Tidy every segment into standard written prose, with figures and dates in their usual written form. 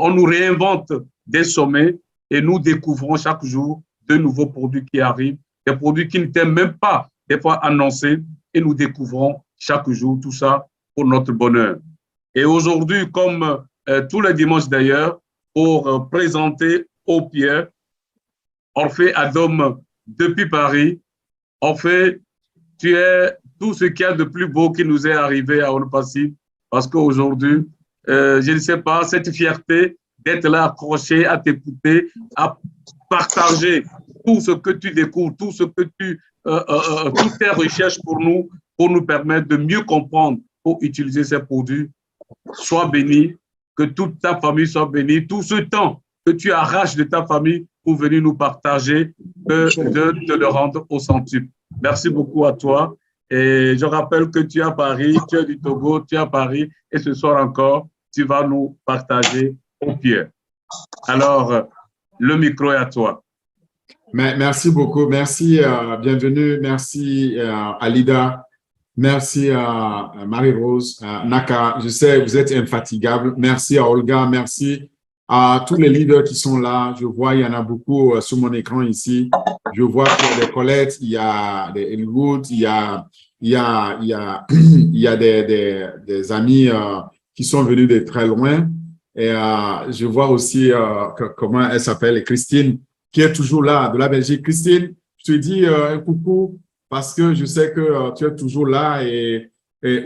on nous réinvente des sommets et nous découvrons chaque jour de nouveaux produits qui arrivent, des produits qui n'étaient même pas des fois annoncés et nous découvrons chaque jour tout ça pour notre bonheur. Et aujourd'hui, comme tous les dimanches d'ailleurs, pour présenter Pierre, Orphée Adom depuis Paris. Orphée, tu es tout ce qu'il y a de plus beau qui nous est arrivé à All-Passif, parce qu'aujourd'hui, je ne sais pas, cette fierté d'être là accroché, à t'écouter, à partager tout ce que tu découvres, tout ce que toutes tes recherches pour nous permettre de mieux comprendre pour utiliser ces produits. Sois béni, que toute ta famille soit bénie, tout ce temps que tu arraches de ta famille pour venir nous partager, de te le rendre au centuple. Merci beaucoup à toi. Et je rappelle que tu es à Paris, tu es du Togo, tu es à Paris, et ce soir encore, tu vas nous partager au pied. Alors, le micro est à toi. Merci beaucoup. Merci, bienvenue. Merci, Alida. Merci à Marie-Rose, Naka. Je sais, vous êtes infatigable. Merci à Olga. Merci à tous les leaders qui sont là. Je vois, il y en a beaucoup sur mon écran ici. Je vois qu'il y a des Colette, il y a des Elwood, il y a des amis qui sont venus de très loin. Et je vois aussi comment elle s'appelle, Christine, qui est toujours là, de la Belgique. Christine, je te dis un coucou parce que je sais que tu es toujours là et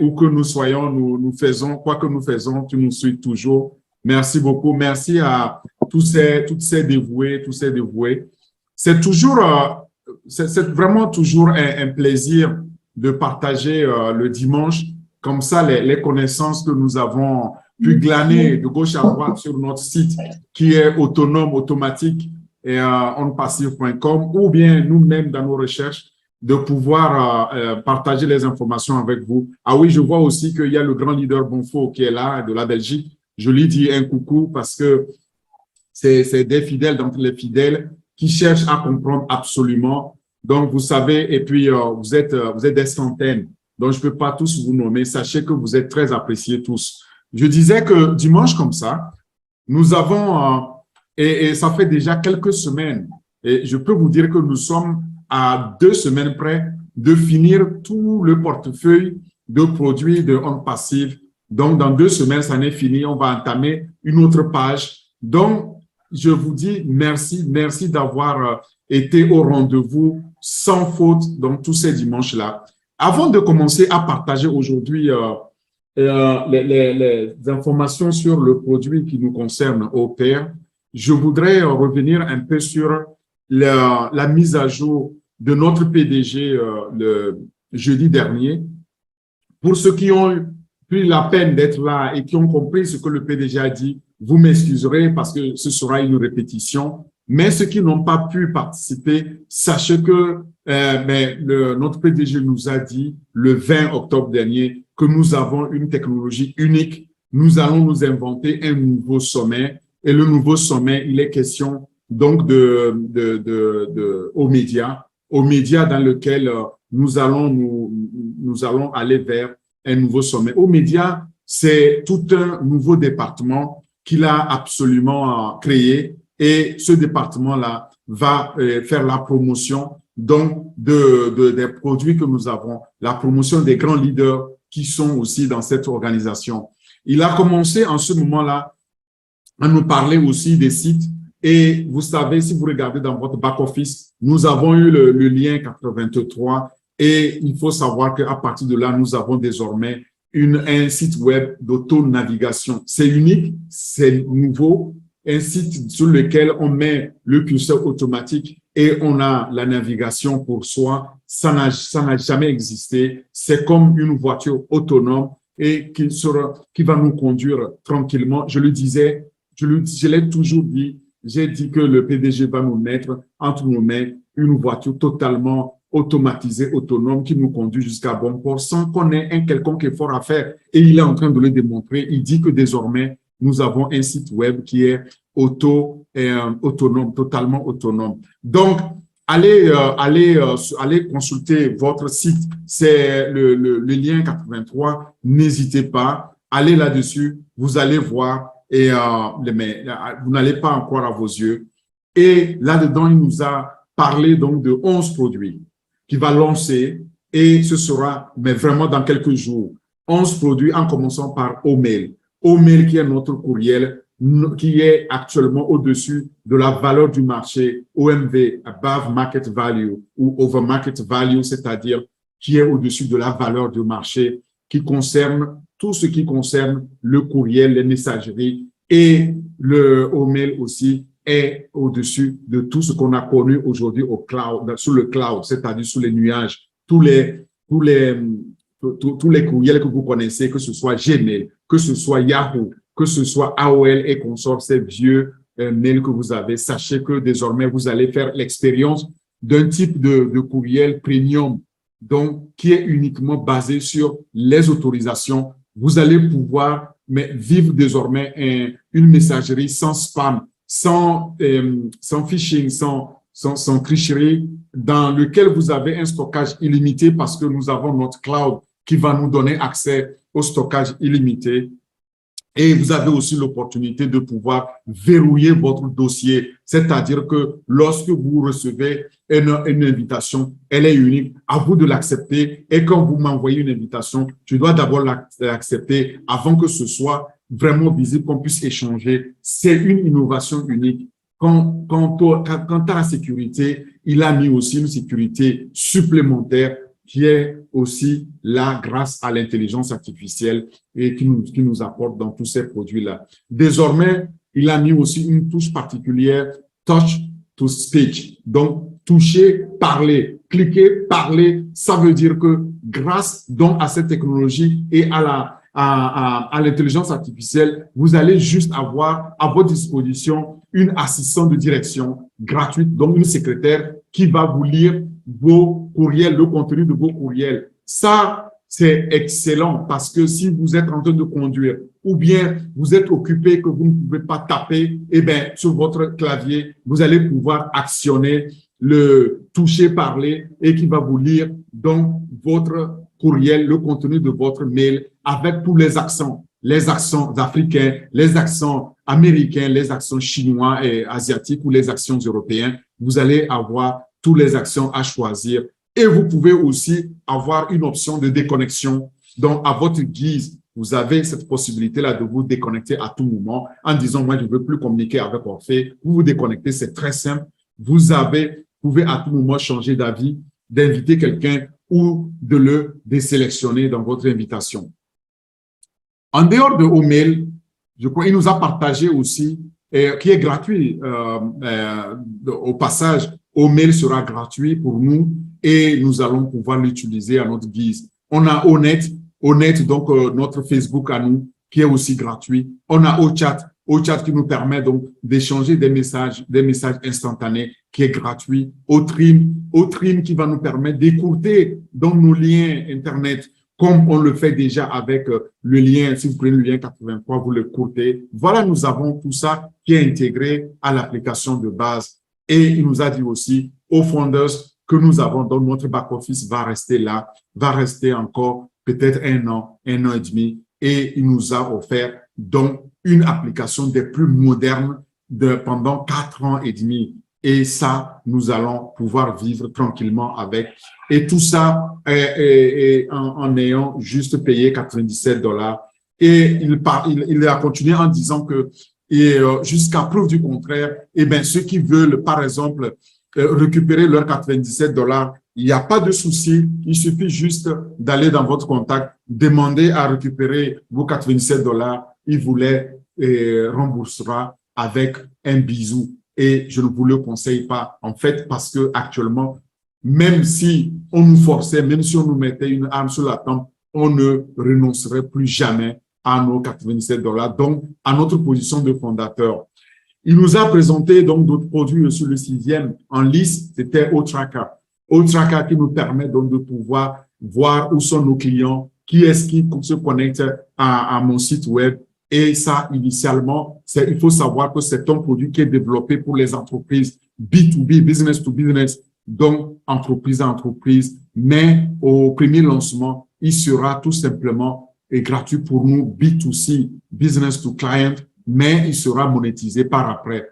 où que nous soyons, nous faisons, quoi que nous faisons, tu nous suis toujours. Merci beaucoup. Merci à toutes ces dévoués, tous ces dévoués. C'est toujours, c'est vraiment toujours un plaisir de partager le dimanche, comme ça, les connaissances que nous avons pu glaner de gauche à droite sur notre site qui est autonome, automatique et onpassif.com, ou bien nous-mêmes dans nos recherches de pouvoir partager les informations avec vous. Ah oui, je vois aussi qu'il y a le grand leader Bonfo qui est là, de la Belgique. Je lui dis un coucou parce que c'est des fidèles d'entre les fidèles qui cherchent à comprendre absolument. Donc, vous savez, et puis vous êtes des centaines. Donc, je ne peux pas tous vous nommer. Sachez que vous êtes très appréciés tous. Je disais que dimanche comme ça, nous avons, et ça fait déjà quelques semaines, et je peux vous dire que nous sommes à 2 semaines près de finir tout le portefeuille de produits de On Passive. Donc, dans 2 semaines, ça n'est fini. On va entamer une autre page. Donc, je vous dis merci, merci d'avoir été au rendez-vous sans faute donc tous ces dimanches-là. Avant de commencer à partager aujourd'hui les informations sur le produit qui nous concerne au pair, je voudrais revenir un peu sur la mise à jour de notre PDG le jeudi dernier. Pour ceux qui ont pris la peine d'être là et qui ont compris ce que le PDG a dit, vous m'excuserez parce que ce sera une répétition. Mais ceux qui n'ont pas pu participer, sachez que notre PDG nous a dit le 20 octobre dernier que nous avons une technologie unique. Nous allons nous inventer un nouveau sommet. Et le nouveau sommet, il est question donc aux médias dans lequel nous allons aller vers un nouveau sommet. Aux médias, c'est tout un nouveau département qu'il a absolument créé. Et ce département-là va faire la promotion donc des produits que nous avons, la promotion des grands leaders qui sont aussi dans cette organisation. Il a commencé en ce moment-là à nous parler aussi des sites. Et vous savez, si vous regardez dans votre back-office, nous avons eu le lien 83 et il faut savoir qu'à partir de là, nous avons désormais un site web d'auto-navigation. C'est unique, c'est nouveau, un site sur lequel on met le curseur automatique et on a la navigation pour soi. Ça n'a jamais existé. C'est comme une voiture autonome et qui va nous conduire tranquillement. Je le disais, je l'ai toujours dit, j'ai dit que le PDG va nous mettre entre nos mains une voiture totalement automatisée, autonome, qui nous conduit jusqu'à bon port sans qu'on ait un quelconque effort à faire. Et il est en train de le démontrer. Il dit que désormais, nous avons un site web qui est autonome, totalement autonome. Donc, allez consulter votre site. C'est le lien 83. N'hésitez pas. Allez là-dessus. Vous allez voir. et mais vous n'allez pas en croire à vos yeux. Et là-dedans, il nous a parlé donc de 11 produits qu'il va lancer et ce sera, mais vraiment dans quelques jours, 11 produits en commençant par Omail. Omail qui est notre courriel qui est actuellement au-dessus de la valeur du marché, OMV, Above Market Value ou Over Market Value, c'est-à-dire qui est au-dessus de la valeur du marché, qui concerne tout ce qui concerne le courriel, les messageries et le Omail aussi est au-dessus de tout ce qu'on a connu aujourd'hui au cloud, sur le cloud, c'est-à-dire sur les nuages, tous les courriels que vous connaissez, que ce soit Gmail, que ce soit Yahoo, que ce soit AOL et consorts, ces vieux mails que vous avez, sachez que désormais, vous allez faire l'expérience d'un type de courriel premium, donc qui est uniquement basé sur les autorisations. Vous allez pouvoir vivre désormais une messagerie sans spam, sans phishing, sans tricherie, dans lequel vous avez un stockage illimité parce que nous avons notre cloud qui va nous donner accès au stockage illimité. Et vous avez aussi l'opportunité de pouvoir verrouiller votre dossier, c'est-à-dire que lorsque vous recevez une invitation, elle est unique, à vous de l'accepter. Et quand vous m'envoyez une invitation, je dois d'abord l'accepter avant que ce soit vraiment visible, qu'on puisse échanger. C'est une innovation unique. Quant à la sécurité, il a mis aussi une sécurité supplémentaire qui est aussi là grâce à l'intelligence artificielle et qui nous apporte dans tous ces produits-là. Désormais, il a mis aussi une touche particulière, touch to speech. Donc, toucher, parler, cliquer, parler, ça veut dire que grâce donc à cette technologie et à l'intelligence artificielle, vous allez juste avoir à votre disposition une assistante de direction gratuite, donc une secrétaire qui va vous lire vos courriels, le contenu de vos courriels. Ça, c'est excellent parce que si vous êtes en train de conduire ou bien vous êtes occupé que vous ne pouvez pas taper, eh bien, sur votre clavier, vous allez pouvoir actionner le toucher, parler et qui va vous lire donc votre courriel, le contenu de votre mail avec tous les accents africains, les accents américains, les accents chinois et asiatiques ou les accents européens. Vous allez avoir tous les accents à choisir. Et vous pouvez aussi avoir une option de déconnexion. Donc, à votre guise, vous avez cette possibilité-là de vous déconnecter à tout moment en disant, moi, je ne veux plus communiquer avec Orphée. Vous vous déconnectez, c'est très simple. Vous pouvez à tout moment changer d'avis, d'inviter quelqu'un ou de le désélectionner dans votre invitation. En dehors de Omail, je crois qu'il nous a partagé aussi, qui est gratuit au passage, Omail sera gratuit pour nous et nous allons pouvoir l'utiliser à notre guise. On a Onet, donc notre Facebook à nous, qui est aussi gratuit. On a OChat qui nous permet donc d'échanger des messages instantanés, qui est gratuit. Otrim qui va nous permettre d'écourter donc nos liens Internet, comme on le fait déjà avec le lien, si vous prenez le lien 83, vous le courtez. Voilà, nous avons tout ça qui est intégré à l'application de base. Et il nous a dit aussi aux founders que nous avons, donc notre back-office va rester là, va rester encore peut-être un an et demi. Et il nous a offert donc une application des plus modernes pendant 4 ans et demi. Et ça, nous allons pouvoir vivre tranquillement avec. Et tout ça en ayant juste payé $97. Et il a continué en disant que jusqu'à preuve du contraire, eh bien, ceux qui veulent, par exemple, récupérer leurs $97, il n'y a pas de souci. Il suffit juste d'aller dans votre contact, demander à récupérer vos $97. Il vous les remboursera avec un bisou. Et je ne vous le conseille pas, en fait, parce que actuellement, même si on nous forçait, même si on nous mettait une arme sur la tempe, on ne renoncerait plus jamais à nos $97, donc à notre position de fondateur. Il nous a présenté donc d'autres produits sur le 6e en liste, c'était OTracker. OTracker qui nous permet donc de pouvoir voir où sont nos clients, qui est-ce qui se connecte à mon site web. Et ça, initialement, il faut savoir que c'est un produit qui est développé pour les entreprises B2B, business to business, donc entreprise à entreprise. Mais au premier lancement, il sera tout simplement gratuit pour nous B2C, business to client. mais il sera monétisé par après.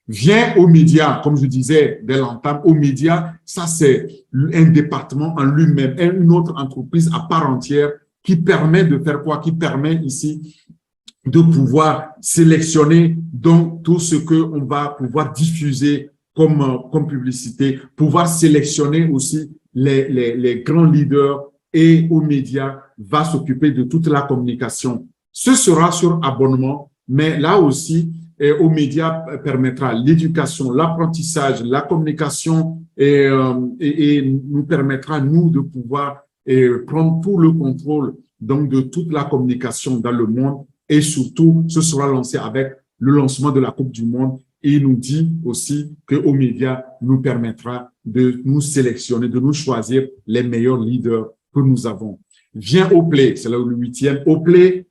Vient aux médias, comme je disais dès l'entame, aux médias, ça c'est un département en lui-même, une autre entreprise à part entière qui permet de faire quoi? Qui permet ici de pouvoir sélectionner donc tout ce qu'on va pouvoir diffuser comme publicité, pouvoir sélectionner aussi les grands leaders et aux médias va s'occuper de toute la communication. Ce sera sur abonnement, mais là aussi, aux médias permettra l'éducation, l'apprentissage, la communication et nous permettra, nous, de pouvoir prendre tout le contrôle donc de toute la communication dans le monde et surtout, ce sera lancé avec le lancement de la Coupe du Monde et il nous dit aussi qu'aux médias nous permettra de nous sélectionner, de nous choisir les meilleurs leaders que nous avons. Viens au Play, c'est le 8e. Au Play,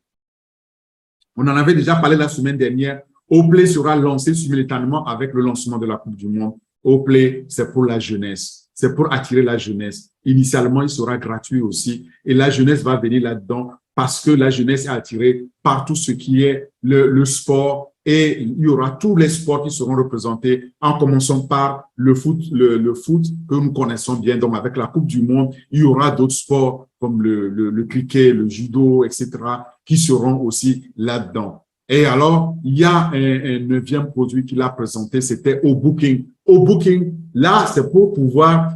on en avait déjà parlé la semaine dernière. Au Play sera lancé simultanément avec le lancement de la Coupe du Monde. Au Play, c'est pour la jeunesse. C'est pour attirer la jeunesse. Initialement, il sera gratuit aussi. Et la jeunesse va venir là-dedans parce que la jeunesse est attirée par tout ce qui est le sport. Et il y aura tous les sports qui seront représentés, en commençant par le foot que nous connaissons bien. Donc, avec la Coupe du Monde, il y aura d'autres sports comme le cricket, le judo, etc., qui seront aussi là-dedans. Et alors, il y a un 9e produit qu'il a présenté, c'était au Booking. Au Booking, là, c'est pour pouvoir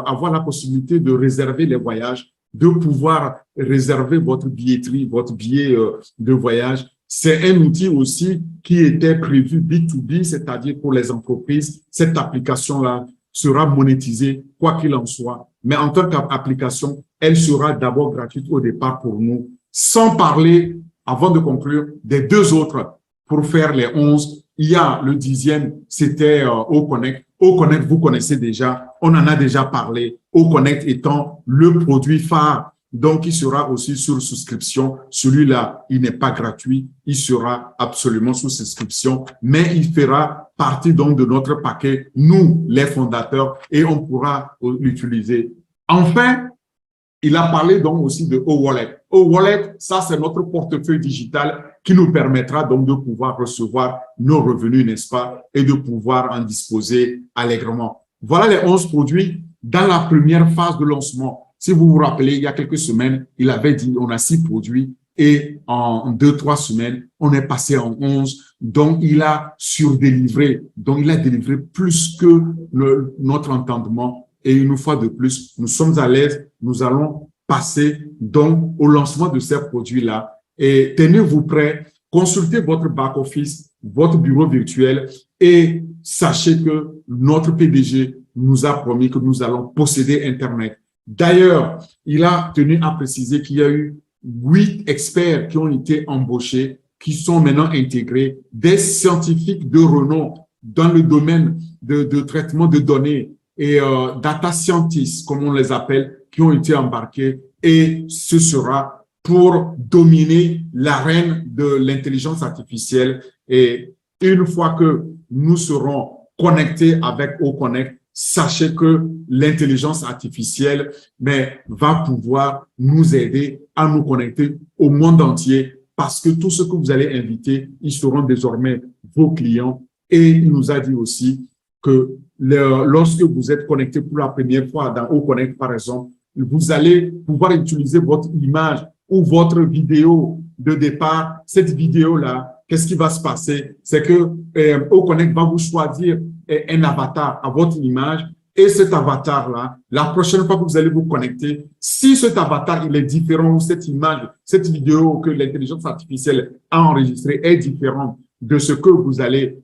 avoir la possibilité de réserver les voyages, de pouvoir réserver votre billetterie, votre billet de voyage. C'est un outil aussi qui était prévu B2B, c'est-à-dire pour les entreprises. Cette application-là sera monétisée, quoi qu'il en soit. Mais en tant qu'application, elle sera d'abord gratuite au départ pour nous, sans parler, avant de conclure, des 2 autres pour faire les 11. Il y a le 10e, c'était Oconnect. Oconnect, vous connaissez déjà, on en a déjà parlé. Oconnect étant le produit phare, donc il sera aussi sur souscription. Celui-là, il n'est pas gratuit, il sera absolument sous souscription, mais il fera partie donc de notre paquet, nous, les fondateurs, et on pourra l'utiliser. Enfin, il a parlé donc aussi de O-Wallet. O-Wallet, ça, c'est notre portefeuille digital qui nous permettra donc de pouvoir recevoir nos revenus, n'est-ce pas, et de pouvoir en disposer allègrement. Voilà les 11 produits dans la première phase de lancement. Si vous vous rappelez, il y a quelques semaines, il avait dit on a 6 produits et en 2-3 semaines, on est passé en 11. Donc, il a surdélivré. Donc, il a délivré plus que notre entendement. Et une fois de plus, nous sommes à l'aise. Nous allons passer donc au lancement de ces produits-là. Et tenez-vous prêts, consultez votre back-office, votre bureau virtuel et sachez que notre PDG nous a promis que nous allons posséder Internet. D'ailleurs, il a tenu à préciser qu'il y a eu 8 experts qui ont été embauchés, qui sont maintenant intégrés, des scientifiques de renom dans le domaine de traitement de données et data scientists, comme on les appelle, qui ont été embarqués et ce sera pour dominer l'arène de l'intelligence artificielle. Et une fois que nous serons connectés avec Oconnect, sachez que l'intelligence artificielle va pouvoir nous aider à nous connecter au monde entier parce que tous ceux que vous allez inviter, ils seront désormais vos clients. Et il nous a dit aussi que lorsque vous êtes connecté pour la première fois dans Oconnect, par exemple, vous allez pouvoir utiliser votre image ou votre vidéo de départ. Cette vidéo-là, qu'est-ce qui va se passer? C'est que Oconnect va vous choisir un avatar à votre image et cet avatar-là, la prochaine fois que vous allez vous connecter, si cet avatar il est différent ou cette image, cette vidéo que l'intelligence artificielle a enregistrée est différente de ce que vous allez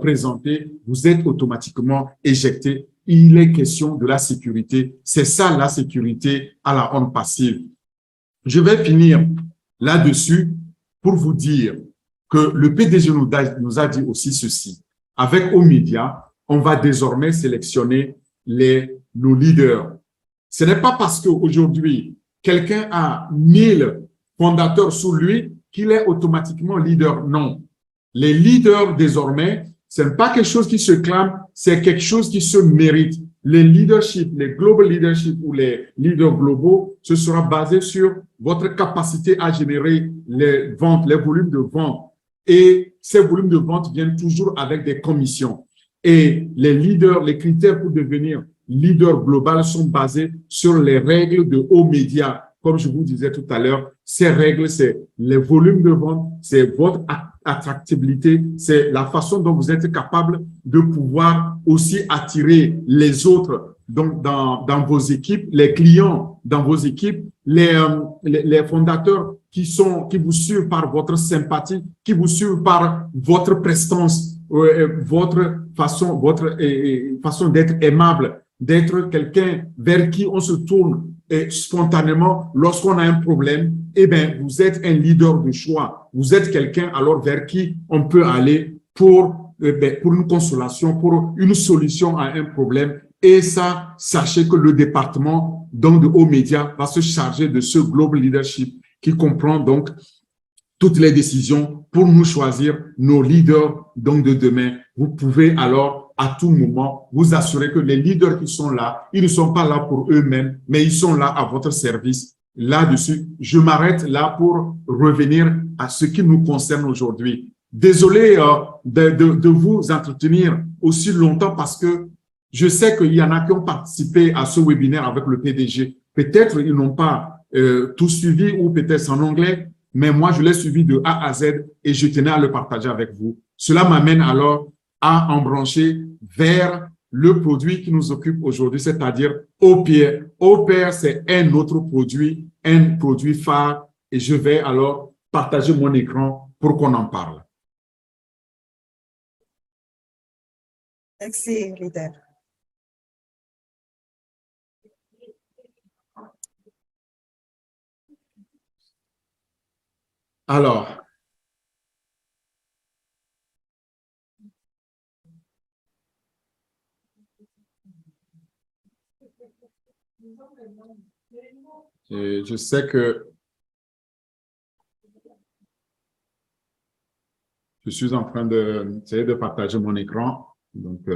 présenter, vous êtes automatiquement éjecté. Il est question de la sécurité. C'est ça la sécurité à la onde passive. Je vais finir là-dessus pour vous dire que le PDG nous a dit aussi ceci. Avec Omedia, on va désormais sélectionner nos leaders. Ce n'est pas parce qu'aujourd'hui, quelqu'un a 1000 fondateurs sous lui qu'il est automatiquement leader. Non. Les leaders, désormais, ce n'est pas quelque chose qui se clame, c'est quelque chose qui se mérite. Les leadership, les global leadership ou les leaders globaux, ce sera basé sur votre capacité à générer les ventes, les volumes de vente Et ces volumes de vente viennent toujours avec des commissions. Et les leaders, les critères pour devenir leader global sont basés sur les règles de hauts médias. Comme je vous disais tout à l'heure, ces règles, c'est les volumes de vente, c'est votre attractivité, c'est la façon dont vous êtes capable de pouvoir aussi attirer les autres donc dans vos équipes, les clients dans vos équipes, les fondateurs qui vous suivent par votre sympathie, qui vous suivent par votre prestance, votre façon d'être aimable, d'être quelqu'un vers qui on se tourne et spontanément lorsqu'on a un problème. Eh bien, vous êtes un leader de choix. Vous êtes quelqu'un alors vers qui on peut aller pour une consolation, pour une solution à un problème. Et ça, sachez que le département donc de hauts médias va se charger de ce global leadership qui comprend donc toutes les décisions pour nous choisir nos leaders donc de demain. Vous pouvez alors à tout moment vous assurer que les leaders qui sont là, ils ne sont pas là pour eux-mêmes, mais ils sont là à votre service. Là-dessus, je m'arrête là pour revenir à ce qui nous concerne aujourd'hui. Désolé de vous entretenir aussi longtemps parce que je sais qu'il y en a qui ont participé à ce webinaire avec le PDG. Peut-être ils n'ont pas tout suivi ou peut-être en anglais, mais moi, je l'ai suivi de A à Z et je tenais à le partager avec vous. Cela m'amène alors à embrancher vers le produit qui nous occupe aujourd'hui, c'est-à-dire Opier. Opier, c'est un autre produit, un produit phare et je vais alors partager mon écran pour qu'on en parle. Merci, leader. Alors, je sais que je suis en train d'essayer de partager mon écran. Donc,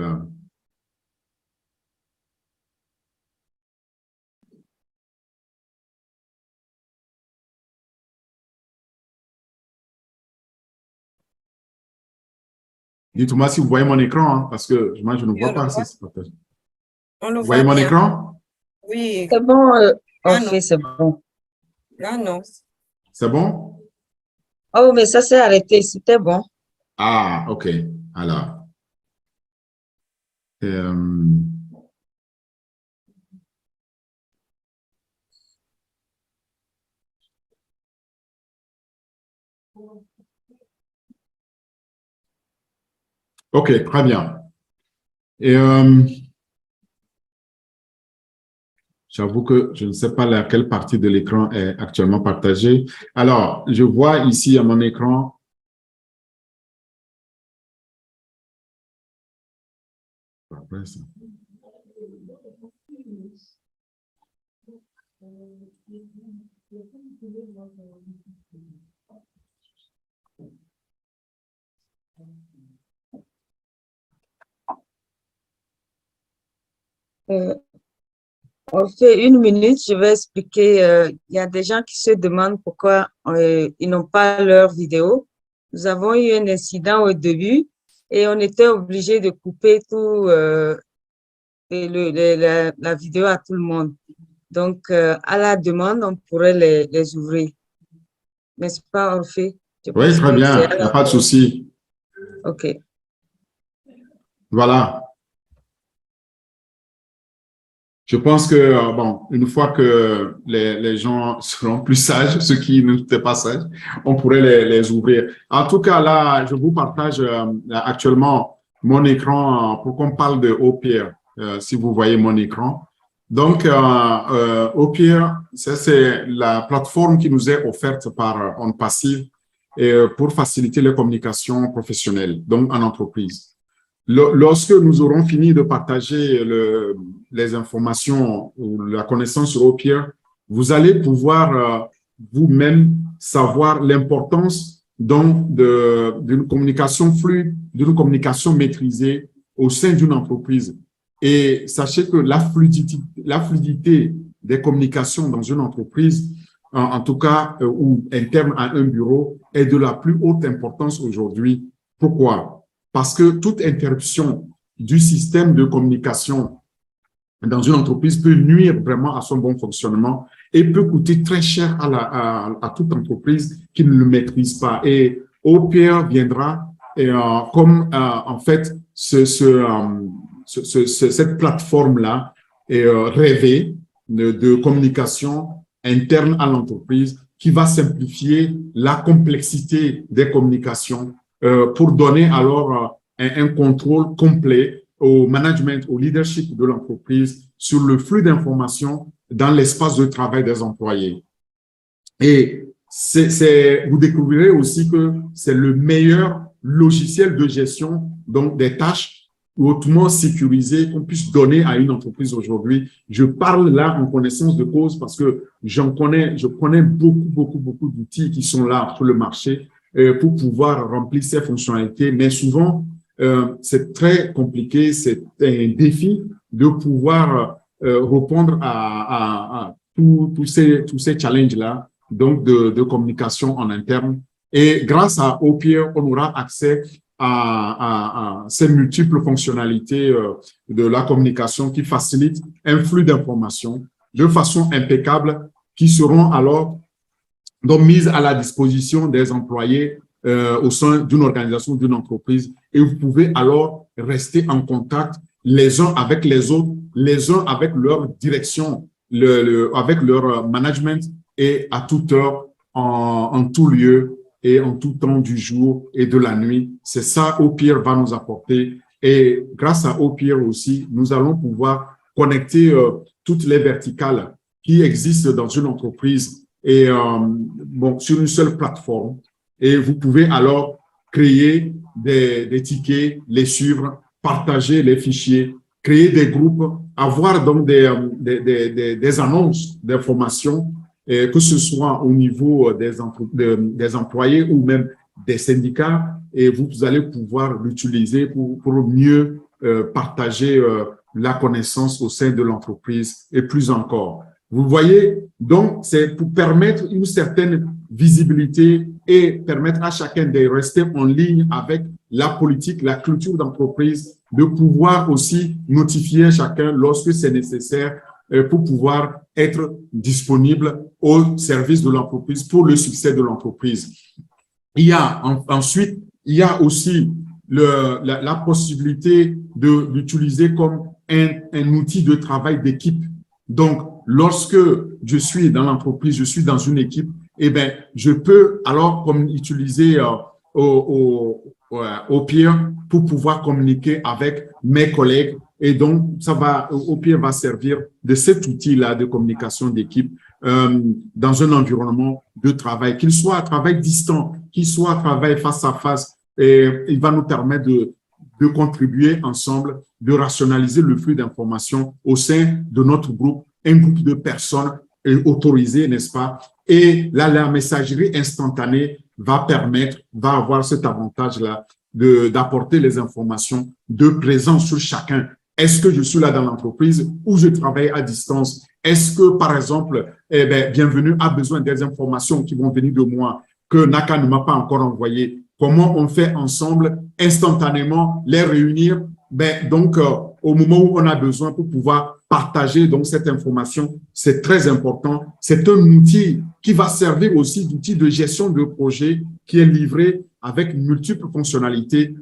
dites-moi si vous voyez mon écran, hein, parce que moi, je ne vois pas si c'est partagé. On le Vous voyez voit mon bien. écran? Oui. C'est bon, Ah, ok, non. c'est bon. Ah non. C'est bon? Oh, mais ça s'est arrêté, c'était bon. Ah, OK. Alors, OK, très bien. Et j'avoue que je ne sais pas laquelle partie de l'écran est actuellement partagée. Alors, je vois ici à mon écran. Après ça. On fait une minute, je vais expliquer. Il y a des gens qui se demandent pourquoi ils n'ont pas leur vidéo. Nous avons eu un incident au début et on était obligé de couper tout la vidéo à tout le monde. Donc, à la demande, on pourrait les ouvrir. N'est-ce pas, Orphée? Je Oui, pense très que bien, c'est il n'y a pas de souci. OK. Voilà. Je pense que, bon, une fois que les gens seront plus sages, ceux qui n'étaient pas sages, on pourrait les ouvrir. En tout cas, là, je vous partage actuellement mon écran pour qu'on parle de Opier, si vous voyez mon écran. Donc, Opier, c'est la plateforme qui nous est offerte par OnPassive pour faciliter les communications professionnelles, donc en entreprise. Lorsque nous aurons fini de partager les informations ou la connaissance sur Opier, vous allez pouvoir vous-même savoir l'importance donc d'une communication fluide, d'une communication maîtrisée au sein d'une entreprise. Et sachez que la fluidité des communications dans une entreprise en tout cas, ou interne à un bureau, est de la plus haute importance aujourd'hui. Pourquoi? Parce que toute interruption du système de communication dans une entreprise peut nuire vraiment à son bon fonctionnement et peut coûter très cher à toute entreprise qui ne le maîtrise pas. Et OPR viendra comme en fait cette plateforme-là rêvée de communication interne à l'entreprise qui va simplifier la complexité des communications pour donner alors un contrôle complet au management, au leadership de l'entreprise sur le flux d'informations dans l'espace de travail des employés. Et vous découvrirez aussi que c'est le meilleur logiciel de gestion donc des tâches hautement sécurisées qu'on puisse donner à une entreprise aujourd'hui. Je parle là en connaissance de cause parce que je connais beaucoup d'outils qui sont là sur le marché pour pouvoir remplir ces fonctionnalités, mais souvent, c'est très compliqué, c'est un défi de pouvoir répondre à tous ces challenges-là, donc de communication en interne. Et grâce à OPR, on aura accès à ces multiples fonctionnalités de la communication qui facilitent un flux d'informations de façon impeccable qui seront alors donc mises à la disposition des employés au sein d'une organisation, d'une entreprise, et vous pouvez alors rester en contact les uns avec les autres, les uns avec leur direction, avec leur management, et à toute heure, en tout lieu et en tout temps du jour et de la nuit. C'est ça OPR va nous apporter. Et grâce à OPR aussi, nous allons pouvoir connecter toutes les verticales qui existent dans une entreprise et sur une seule plateforme. Et vous pouvez alors créer des tickets, les suivre, partager les fichiers, créer des groupes, avoir donc des annonces d'informations, que ce soit au niveau des employés ou même des syndicats, et vous allez pouvoir l'utiliser pour mieux partager la connaissance au sein de l'entreprise et plus encore. Vous voyez, donc, c'est pour permettre une certaine visibilité et permettre à chacun de rester en ligne avec la politique, la culture d'entreprise, de pouvoir aussi notifier chacun lorsque c'est nécessaire pour pouvoir être disponible au service de l'entreprise pour le succès de l'entreprise. Ensuite, il y a aussi la possibilité d'utiliser comme un outil de travail d'équipe. Donc, lorsque je suis dans l'entreprise, je suis dans une équipe, eh bien, je peux alors utiliser OPR pour pouvoir communiquer avec mes collègues. Et donc, OPR va servir de cet outil-là de communication d'équipe dans un environnement de travail, qu'il soit à travail distant, qu'il soit à travail face à face. Et il va nous permettre de contribuer ensemble, de rationaliser le flux d'informations au sein de notre groupe, un groupe de personnes autorisées, n'est-ce pas? Et là, la messagerie instantanée va avoir cet avantage-là d'apporter les informations de présence sur chacun. Est-ce que je suis là dans l'entreprise ou je travaille à distance? Est-ce que, par exemple, Bienvenue a besoin des informations qui vont venir de moi que Naka ne m'a pas encore envoyées? Comment on fait ensemble, instantanément, les réunir? Au moment où on a besoin pour pouvoir partager donc cette information, c'est très important. C'est un outil qui va servir aussi d'outil de gestion de projet qui est livré avec multiples fonctionnalités.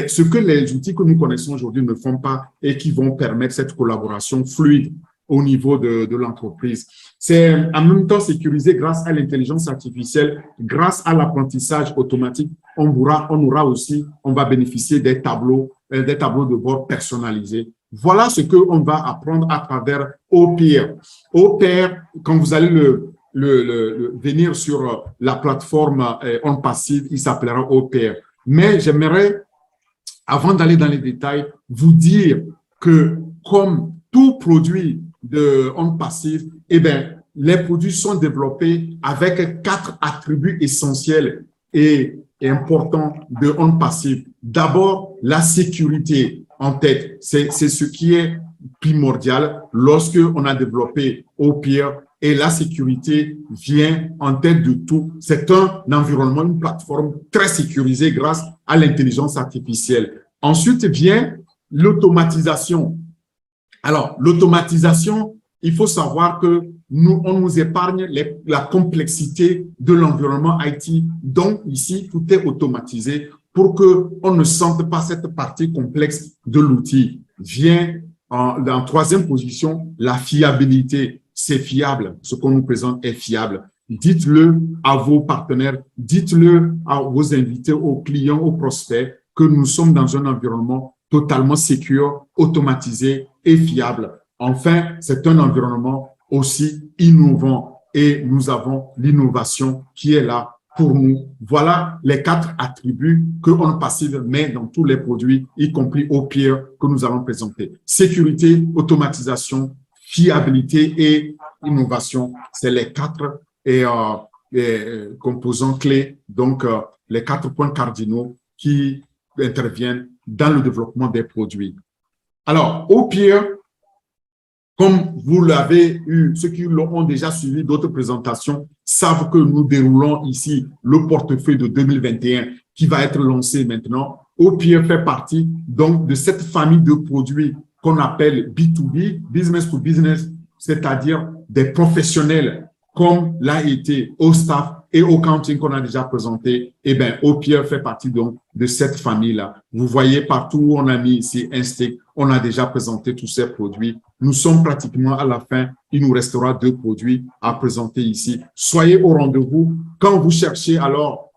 Ce que les outils que nous connaissons aujourd'hui ne font pas et qui vont permettre cette collaboration fluide au niveau de l'entreprise. C'est en même temps sécurisé grâce à l'intelligence artificielle, grâce à l'apprentissage automatique. On va bénéficier des tableaux de bord personnalisés. Voilà ce qu'on va apprendre à travers OPR. OPR, quand vous allez venir sur la plateforme OnPassive, il s'appellera OPR. Mais j'aimerais, avant d'aller dans les détails, vous dire que comme tout produit de OnPassive, les produits sont développés avec 4 attributs essentiels et importants de OnPassive. D'abord, la sécurité en tête. C'est ce qui est primordial lorsque on a développé OPR et la sécurité vient en tête de tout. C'est un environnement, une plateforme très sécurisée grâce à l'intelligence artificielle. Ensuite vient l'automatisation. Alors, l'automatisation, il faut savoir que on nous épargne la complexité de l'environnement IT. Donc, ici, tout est automatisé pour qu'on ne sente pas cette partie complexe de l'outil. Vient en troisième position, la fiabilité. C'est fiable. Ce qu'on nous présente est fiable. Dites-le à vos partenaires, dites-le à vos invités, aux clients, aux prospects, que nous sommes dans un environnement totalement sécure, automatisé et fiable. Enfin, c'est un environnement aussi innovant et nous avons l'innovation qui est là pour nous. Voilà les 4 attributs que On Passive met dans tous les produits, y compris au pire que nous allons présenter. Sécurité, automatisation, fiabilité et innovation. C'est les 4 composants clés, donc les 4 points cardinaux qui interviennent dans le développement des produits. Alors, au pire, comme vous l'avez eu, ceux qui ont déjà suivi d'autres présentations savent que nous déroulons ici le portefeuille de 2021 qui va être lancé maintenant. Opir fait partie donc de cette famille de produits qu'on appelle B2B, business to business, c'est-à-dire des professionnels comme l'a été au staff et au counting qu'on a déjà présenté. Eh bien, Opir fait partie donc de cette famille-là. Vous voyez partout où on a mis ici Instec, on a déjà présenté tous ces produits. Nous sommes pratiquement à la fin. Il nous restera 2 produits à présenter ici. Soyez au rendez-vous. Quand vous cherchez alors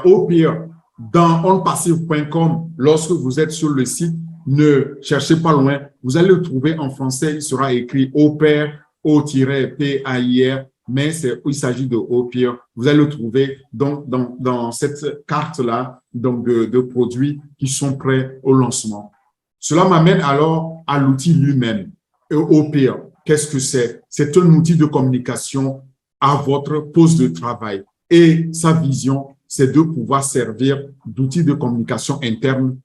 Opir dans onpassive.com, lorsque vous êtes sur le site, ne cherchez pas loin. Vous allez le trouver en français. Il sera écrit Opir, O-P-A-I-R, mais il s'agit de Opir. Vous allez le trouver donc dans cette carte-là donc de produits qui sont prêts au lancement. Cela m'amène alors à l'outil lui-même. Opir, qu'est-ce que c'est? C'est un outil de communication à votre poste de travail. Et sa vision, c'est de pouvoir servir d'outil de communication interne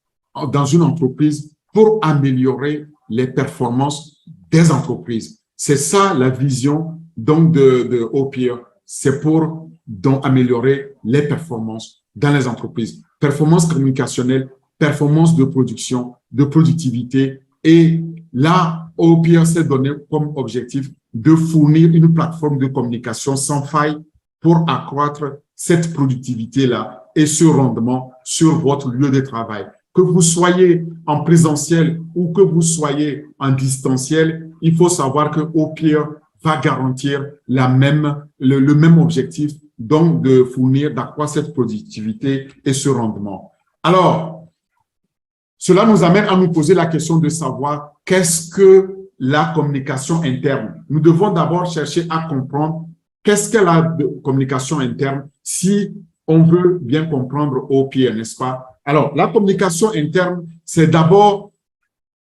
dans une entreprise pour améliorer les performances des entreprises. C'est ça la vision donc de Opir. C'est pour donc améliorer les performances dans les entreprises. Performance communicationnelle, performance de production, de productivité. Et là, Opir s'est donné comme objectif de fournir une plateforme de communication sans faille pour accroître cette productivité-là et ce rendement sur votre lieu de travail. Que vous soyez en présentiel ou que vous soyez en distanciel, il faut savoir que Opir va garantir le même objectif, donc de fournir, d'accroître cette productivité et ce rendement. Alors, cela nous amène à nous poser la question de savoir qu'est-ce que la communication interne. Nous devons d'abord chercher à comprendre qu'est-ce qu'est la communication interne si on veut bien comprendre Opir, n'est-ce pas? Alors, la communication interne, c'est d'abord,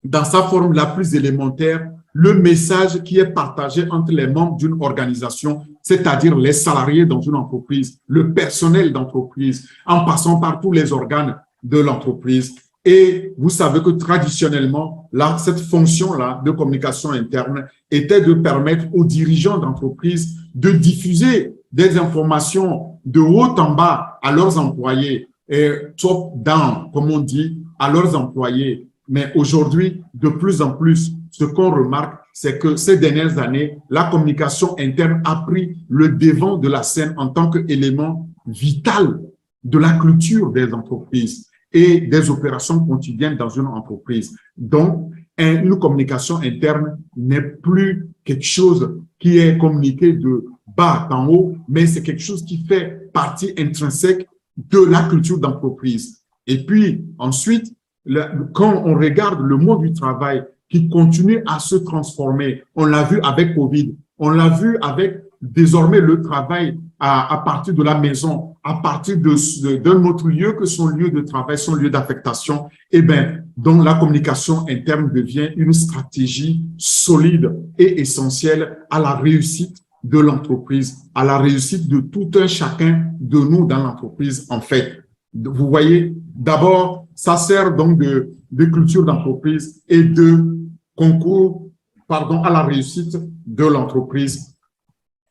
dans sa forme la plus élémentaire, le message qui est partagé entre les membres d'une organisation, c'est-à-dire les salariés dans une entreprise, le personnel d'entreprise, en passant par tous les organes de l'entreprise. Et vous savez que traditionnellement, là, cette fonction-là de communication interne était de permettre aux dirigeants d'entreprise de diffuser des informations de haut en bas à leurs employés et top-down, comme on dit, à leurs employés. Mais aujourd'hui, de plus en plus, ce qu'on remarque, c'est que ces dernières années, la communication interne a pris le devant de la scène en tant qu'élément vital de la culture des entreprises et des opérations quotidiennes dans une entreprise. Donc, une communication interne n'est plus quelque chose qui est communiqué de bas en haut, mais c'est quelque chose qui fait partie intrinsèque de la culture d'entreprise. Et puis, ensuite, quand on regarde le monde du travail qui continue à se transformer, on l'a vu avec Covid, on l'a vu avec désormais le travail à partir de la maison, à partir d'un autre lieu que son lieu de travail, son lieu d'affectation, eh bien, donc la communication interne devient une stratégie solide et essentielle à la réussite de l'entreprise, à la réussite de tout un chacun de nous dans l'entreprise, en fait. Vous voyez, d'abord, ça sert donc de culture d'entreprise et de concours, à la réussite de l'entreprise.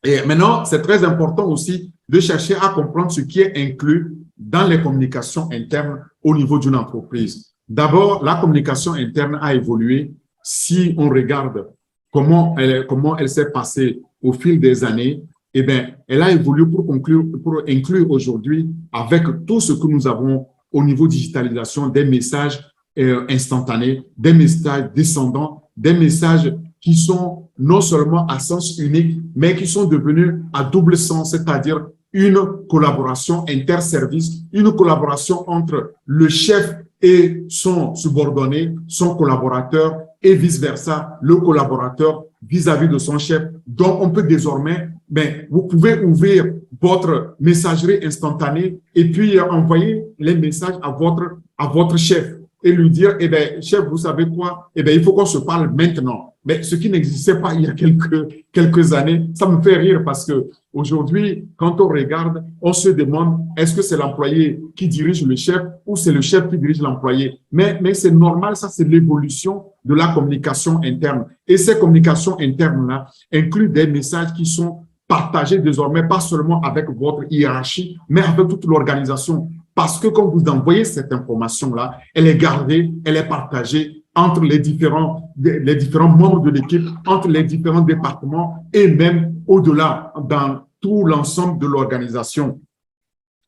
Et maintenant, c'est très important aussi de chercher à comprendre ce qui est inclus dans les communications internes au niveau d'une entreprise. D'abord, la communication interne a évolué. Si on regarde comment elle s'est passée au fil des années, eh bien, elle a évolué pour inclure aujourd'hui, avec tout ce que nous avons au niveau digitalisation, des messages instantanés, des messages descendants, des messages qui sont non seulement à sens unique, mais qui sont devenus à double sens, c'est-à-dire une collaboration interservice, une collaboration entre le chef et son subordonné, son collaborateur, et vice-versa, le collaborateur vis-à-vis de son chef. Donc, on peut désormais, vous pouvez ouvrir votre messagerie instantanée et puis envoyer les messages à votre chef et lui dire, eh bien, chef, vous savez quoi? Eh bien, il faut qu'on se parle maintenant. Mais ce qui n'existait pas il y a quelques années, ça me fait rire parce que aujourd'hui, quand on regarde, on se demande, est-ce que c'est l'employé qui dirige le chef ou c'est le chef qui dirige l'employé? Mais c'est normal, ça c'est l'évolution de la communication interne. Et ces communications internes-là incluent des messages qui sont partagés désormais, pas seulement avec votre hiérarchie, mais avec toute l'organisation. Parce que quand vous envoyez cette information-là, elle est gardée, elle est partagée entre les différents membres de l'équipe, entre les différents départements et même au-delà, dans tout l'ensemble de l'organisation.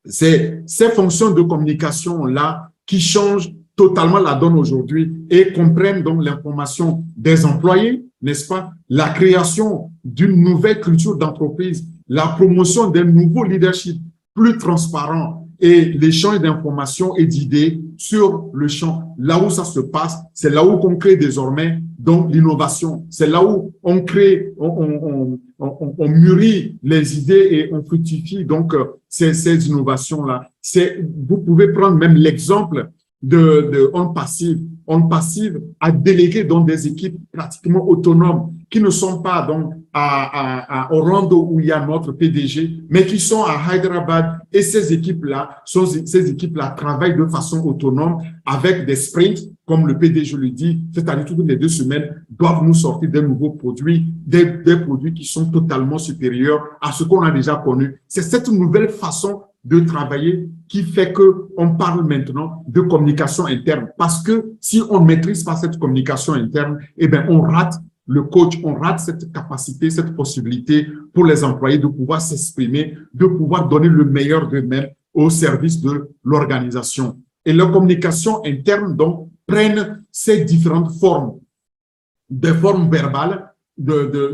C'est ces fonctions de communication-là qui changent totalement la donne aujourd'hui et comprennent donc l'information des employés, n'est-ce pas? La création d'une nouvelle culture d'entreprise, la promotion d'un nouveau leadership plus transparent, et l'échange d'informations et d'idées sur le champ. Là où ça se passe, c'est là où on crée désormais donc l'innovation. C'est là où on crée, on mûrit les idées et on fructifie donc ces innovations-là. Vous pouvez prendre même l'exemple de On Passive. On Passive a délégué dans des équipes pratiquement autonomes qui ne sont pas donc à Orlando où il y a notre PDG, mais qui sont à Hyderabad. Et ces équipes-là travaillent de façon autonome avec des sprints, comme le PDG le dit, c'est-à-dire toutes les 2 semaines, doivent nous sortir des nouveaux produits, des produits qui sont totalement supérieurs à ce qu'on a déjà connu. C'est cette nouvelle façon de travailler qui fait que on parle maintenant de communication interne. Parce que si on ne maîtrise pas cette communication interne, eh bien, on rate le coach, on rate cette capacité, cette possibilité pour les employés de pouvoir s'exprimer, de pouvoir donner le meilleur d'eux-mêmes au service de l'organisation. Et la communication interne, donc, prennent ces différentes formes, des formes verbales,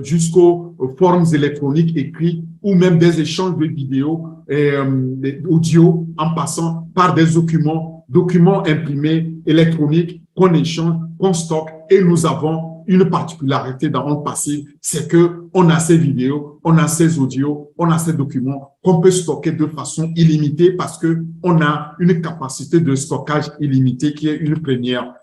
jusqu'aux formes électroniques écrites ou même des échanges de vidéos et audio en passant par des documents imprimés électroniques qu'on échange, qu'on stocke. Et nous avons une particularité dans On Passive, c'est que on a ces vidéos, on a ces audios, on a ces documents qu'on peut stocker de façon illimitée parce que on a une capacité de stockage illimitée qui est une première.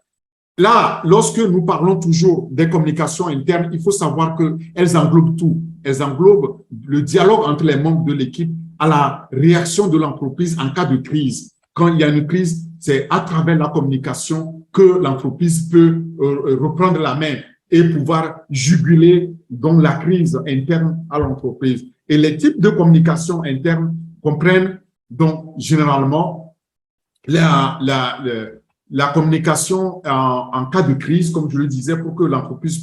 Là, lorsque nous parlons toujours des communications internes, il faut savoir qu'elles englobent tout. Elles englobent le dialogue entre les membres de l'équipe à la réaction de l'entreprise en cas de crise. Quand il y a une crise, c'est à travers la communication que l'entreprise peut reprendre la main et pouvoir juguler donc la crise interne à l'entreprise. Et les types de communication interne comprennent donc généralement la communication en cas de crise, comme je le disais, pour que l'entreprise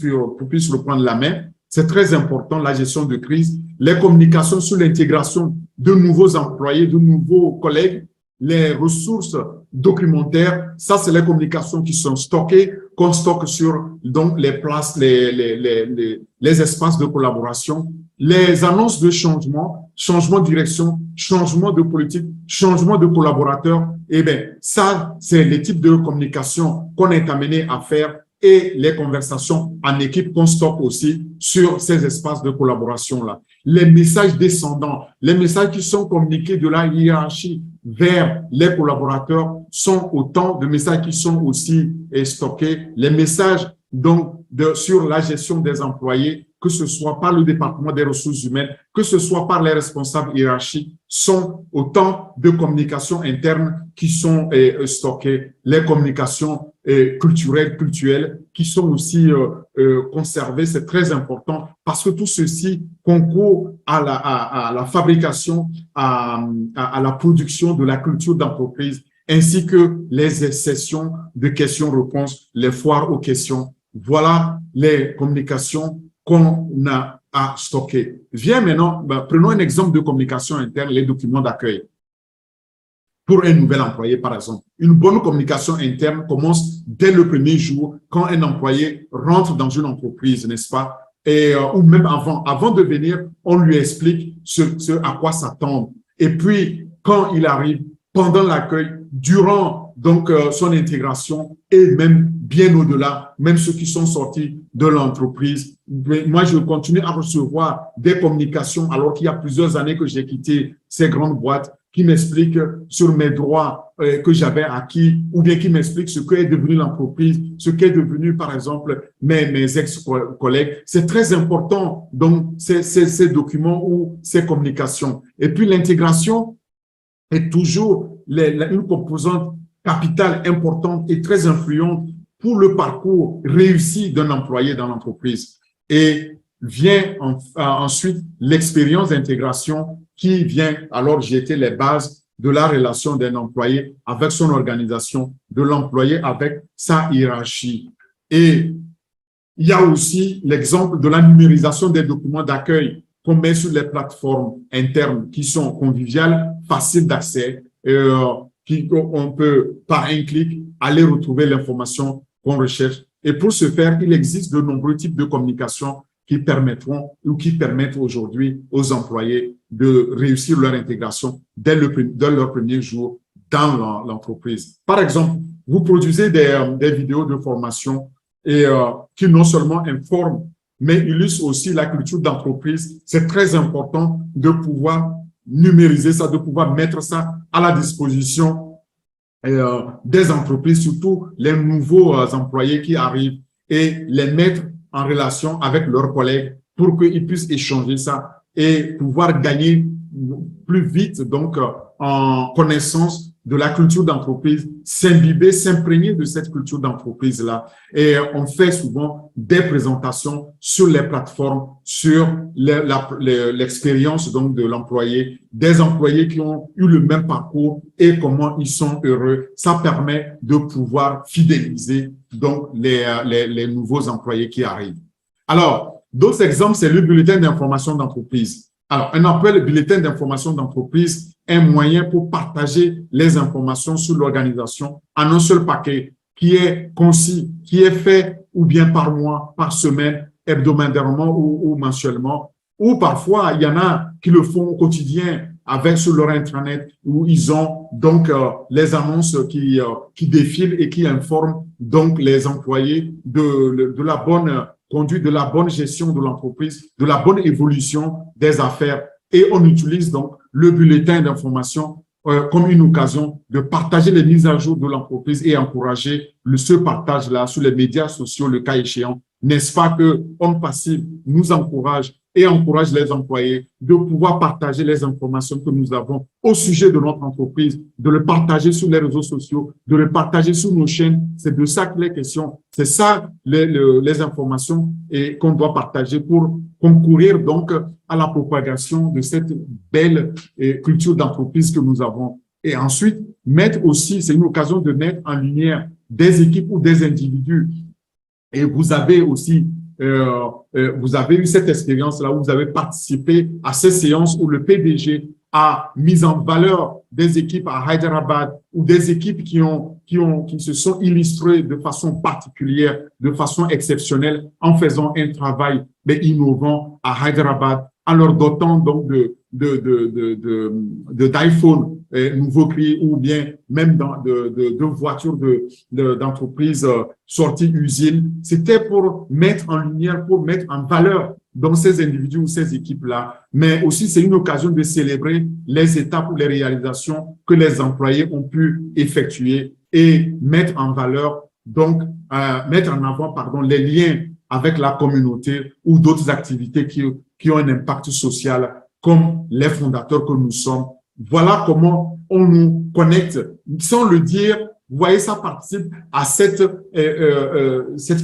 puisse reprendre la main. C'est très important, la gestion de crise. Les communications sur l'intégration de nouveaux employés, de nouveaux collègues, les ressources documentaires, ça c'est les communications qui sont stockées, qu'on stocke sur donc les places, les espaces de collaboration, les annonces de changement de direction, changement de politique, changement de collaborateurs. Eh bien, ça, c'est les types de communication qu'on est amené à faire et les conversations en équipe qu'on stocke aussi sur ces espaces de collaboration-là. Les messages descendants, les messages qui sont communiqués de la hiérarchie vers les collaborateurs sont autant de messages qui sont aussi stockés. Les messages donc sur la gestion des employés, que ce soit par le département des ressources humaines, que ce soit par les responsables hiérarchiques, sont autant de communications internes qui sont stockées. Les communications culturels qui sont aussi conservés. C'est très important parce que tout ceci concourt à la fabrication, à la production de la culture d'entreprise, ainsi que les sessions de questions-réponses, les foires aux questions. Voilà les communications qu'on a à stocker. Viens maintenant, prenons un exemple de communication interne, les documents d'accueil. Pour un nouvel employé, par exemple, une bonne communication interne commence dès le premier jour quand un employé rentre dans une entreprise, n'est-ce pas? Et, ou même avant de venir, on lui explique ce à quoi s'attendre. Et puis, quand il arrive, pendant l'accueil, durant donc son intégration et même bien au-delà, même ceux qui sont sortis de l'entreprise. Moi, je continue à recevoir des communications alors qu'il y a plusieurs années que j'ai quitté ces grandes boîtes qui m'expliquent sur mes droits que j'avais acquis ou bien qui m'expliquent ce qu'est devenu l'entreprise, ce qu'est devenu, par exemple, mes ex-collègues. C'est très important, donc, ces documents ou ces communications. Et puis, l'intégration est toujours une composante capitale importante et très influente pour le parcours réussi d'un employé dans l'entreprise. Et vient ensuite l'expérience d'intégration qui vient alors jeter les bases de la relation d'un employé avec son organisation, de l'employé avec sa hiérarchie. Et il y a aussi l'exemple de la numérisation des documents d'accueil qu'on met sur les plateformes internes qui sont conviviales, faciles d'accès, on peut, par un clic, aller retrouver l'information qu'on recherche. Et pour ce faire, il existe de nombreux types de communication qui permettront ou qui permettent aujourd'hui aux employés de réussir leur intégration dès leur premier jour dans l'entreprise. Par exemple, vous produisez des vidéos de formation et qui non seulement informent, mais illustrent aussi la culture d'entreprise. C'est très important de pouvoir numériser ça, de pouvoir mettre ça à la disposition des entreprises, surtout les nouveaux employés qui arrivent, et les mettre en relation avec leurs collègues pour qu'ils puissent échanger ça et pouvoir gagner plus vite donc en connaissance de la culture d'entreprise, s'imbiber, s'imprégner de cette culture d'entreprise-là. Et on fait souvent des présentations sur les plateformes, sur l'expérience donc de l'employé, des employés qui ont eu le même parcours et comment ils sont heureux. Ça permet de pouvoir fidéliser donc les nouveaux employés qui arrivent. Alors, d'autres exemples, c'est le bulletin d'information d'entreprise. Alors, on appelle le bulletin d'information d'entreprise un moyen pour partager les informations sur l'organisation en un seul paquet qui est concis, qui est fait ou bien par mois, par semaine, hebdomadairement ou mensuellement. Ou parfois, il y en a qui le font au quotidien avec sur leur intranet où ils ont donc les annonces qui défilent et qui informent donc les employés de la bonne conduite, de la bonne gestion de l'entreprise, de la bonne évolution des affaires. Et on utilise donc le bulletin d'information comme une occasion de partager les mises à jour de l'entreprise et encourager ce partage-là sur les médias sociaux, le cas échéant. N'est-ce pas que Homme Passif nous encourage et encourage les employés de pouvoir partager les informations que nous avons au sujet de notre entreprise, de le partager sur les réseaux sociaux, de le partager sur nos chaînes. C'est de ça qu'il est question. C'est ça les informations et qu'on doit partager pour concourir donc à la propagation de cette belle culture d'entreprise que nous avons. Et ensuite, mettre aussi, c'est une occasion de mettre en lumière des équipes ou des individus. Et vous avez aussi vous avez eu cette expérience-là où vous avez participé à ces séances où le PDG a mis en valeur des équipes à Hyderabad ou des équipes qui se sont illustrées de façon particulière, de façon exceptionnelle, en faisant un travail innovant à Hyderabad, en leur dotant donc d'iPhone nouveau cri ou bien même de voitures d'entreprise sorties usines. C'était pour mettre en lumière, pour mettre en valeur dans ces individus ou ces équipes-là. Mais aussi, c'est une occasion de célébrer les étapes ou les réalisations que les employés ont pu effectuer et mettre en valeur, donc mettre en avant, les liens avec la communauté ou d'autres activités qui ont un impact social comme les fondateurs que nous sommes. Voilà comment on nous connecte, sans le dire, Vous voyez, ça participe à cette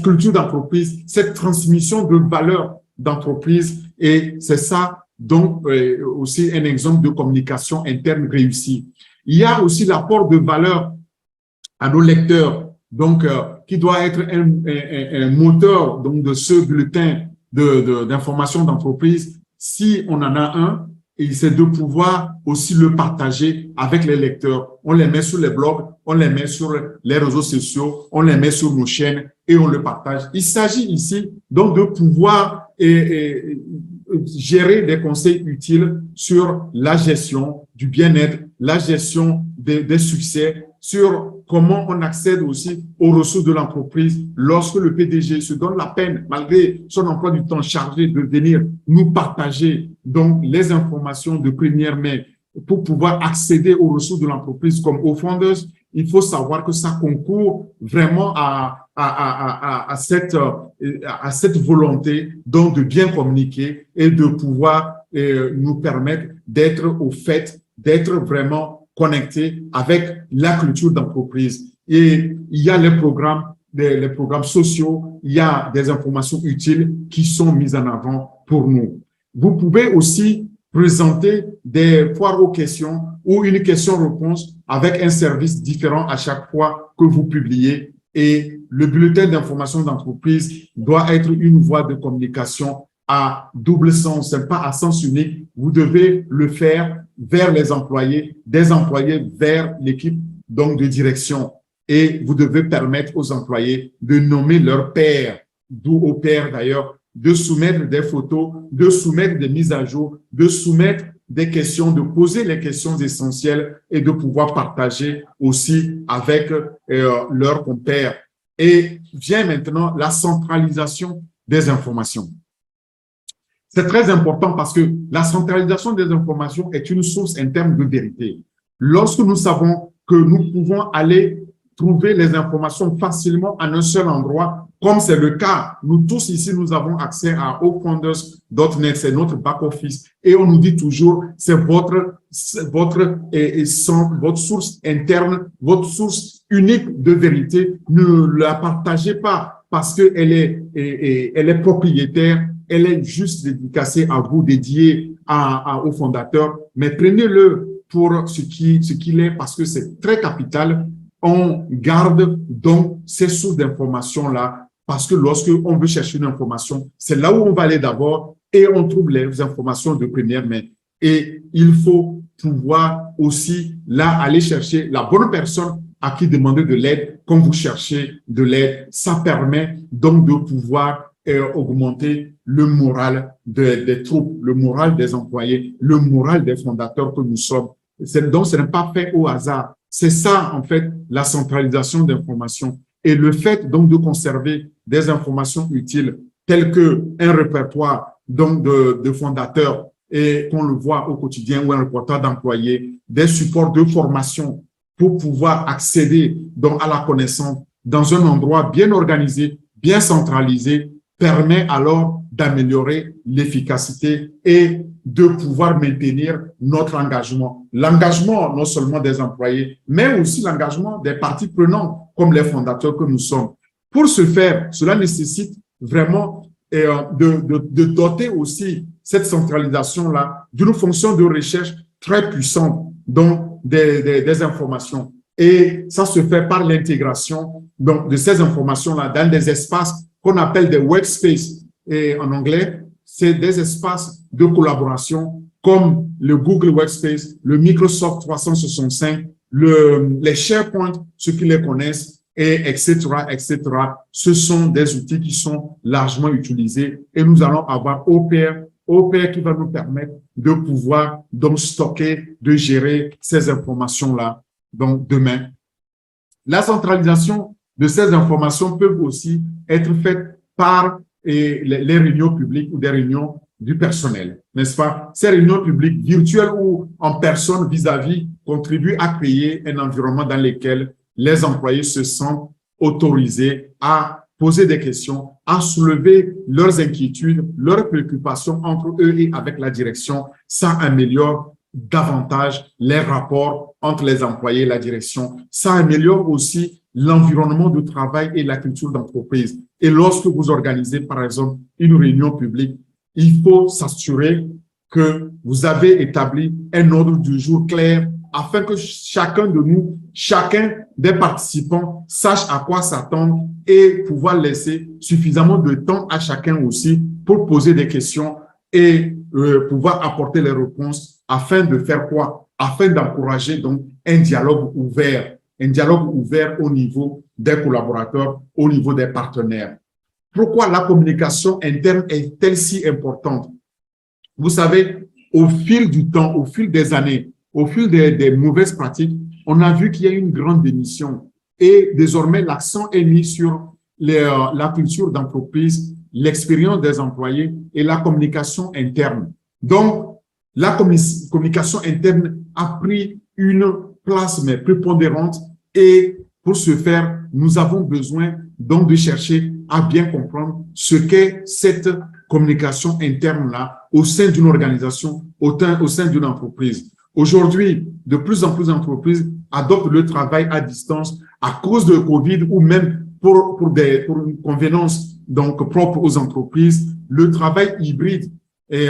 culture d'entreprise, cette transmission de valeurs d'entreprise. Et c'est ça, donc, aussi un exemple de communication interne réussie. Il y a aussi l'apport de valeur à nos lecteurs, donc, qui doit être un moteur donc, de ce bulletin d'information d'entreprise. Si on en a un, et c'est de pouvoir aussi le partager avec les lecteurs. On les met sur les blogs, on les met sur les réseaux sociaux, on les met sur nos chaînes et on le partage. Il s'agit ici donc de pouvoir gérer des conseils utiles sur la gestion du bien-être, la gestion des succès, sur comment on accède aussi aux ressources de l'entreprise lorsque le PDG se donne la peine, malgré son emploi du temps chargé, de venir nous partager donc les informations de première main pour pouvoir accéder aux ressources de l'entreprise comme aux founders. Il faut savoir que ça concourt vraiment à cette volonté donc de bien communiquer et de pouvoir nous permettre d'être au fait, d'être vraiment connectés avec la culture d'entreprise. Et il y a les programmes sociaux, il y a des informations utiles qui sont mises en avant pour nous. Vous pouvez aussi présenter des foires aux questions ou une question-réponse avec un service différent à chaque fois que vous publiez. Et le bulletin d'information d'entreprise doit être une voie de communication à double sens, c'est pas à sens unique. Vous devez le faire vers les employés, des employés vers l'équipe donc de direction. Et vous devez permettre aux employés de nommer leur pairs, d'où au pair d'ailleurs, de soumettre des photos, de soumettre des mises à jour, de soumettre des questions, de poser les questions essentielles et de pouvoir partager aussi avec leurs compères. Et vient maintenant la centralisation des informations. C'est très important parce que la centralisation des informations est une source interne de vérité. Lorsque nous savons que nous pouvons aller trouver les informations facilement en un seul endroit, comme c'est le cas, nous tous ici, nous avons accès à ofounders.net, c'est notre back-office, et on nous dit toujours, c'est votre source interne, votre source unique de vérité. Ne la partagez pas parce qu'elle est propriétaire, elle est juste dédicacée à vous, dédiée au fondateur, mais prenez-le pour ce qu'il est parce que c'est très capital. On garde donc ces sources d'informations-là parce que lorsque on veut chercher une information, c'est là où on va aller d'abord et on trouve les informations de première main. Et il faut pouvoir aussi là aller chercher la bonne personne à qui demander de l'aide quand vous cherchez de l'aide. Ça permet donc de pouvoir augmenter le moral des troupes, le moral des employés, le moral des fondateurs que nous sommes. Donc, ce n'est pas fait au hasard. C'est ça, en fait, la centralisation d'informations. Et le fait, donc, de conserver des informations utiles telles qu'un répertoire, donc, de fondateurs et qu'on le voit au quotidien ou un répertoire d'employés, des supports de formation pour pouvoir accéder, donc, à la connaissance dans un endroit bien organisé, bien centralisé, permet alors d'améliorer l'efficacité et de pouvoir maintenir notre engagement. L'engagement non seulement des employés, mais aussi l'engagement des parties prenantes, comme les fondateurs que nous sommes. Pour ce faire, cela nécessite vraiment de doter aussi cette centralisation-là d'une fonction de recherche très puissante, donc des informations. Et ça se fait par l'intégration donc de ces informations-là dans des espaces qu'on appelle des workspaces. Et en anglais, c'est des espaces de collaboration comme le Google Workspace, le Microsoft 365, les SharePoint, ceux qui les connaissent, et etc., etc. Ce sont des outils qui sont largement utilisés et nous allons avoir OPR qui va nous permettre de pouvoir donc stocker, de gérer ces informations-là donc demain. La centralisation de ces informations peut aussi être faite par les réunions publiques ou des réunions du personnel, n'est-ce pas? Ces réunions publiques virtuelles ou en personne vis-à-vis contribuent à créer un environnement dans lequel les employés se sentent autorisés à poser des questions, à soulever leurs inquiétudes, leurs préoccupations entre eux et avec la direction. Ça améliore davantage les rapports entre les employés et la direction. Ça améliore aussi l'environnement de travail et la culture d'entreprise. Et lorsque vous organisez, par exemple, une réunion publique, il faut s'assurer que vous avez établi un ordre du jour clair afin que chacun de nous, chacun des participants sache à quoi s'attendre et pouvoir laisser suffisamment de temps à chacun aussi pour poser des questions et pouvoir apporter les réponses afin de faire quoi? Afin d'encourager donc un dialogue ouvert au niveau des collaborateurs, au niveau des partenaires. Pourquoi la communication interne est-elle si importante? Vous savez, au fil du temps, au fil des années, au fil des mauvaises pratiques, on a vu qu'il y a une grande démission. Et désormais, l'accent est mis sur la culture d'entreprise, l'expérience des employés et la communication interne. Donc, la communication interne a pris une place mais prépondérante et pour ce faire, nous avons besoin donc de chercher à bien comprendre ce qu'est cette communication interne-là au sein d'une organisation, au sein d'une entreprise. Aujourd'hui, de plus en plus d'entreprises adoptent le travail à distance à cause de Covid ou même pour une convenance donc propre aux entreprises. Le travail hybride est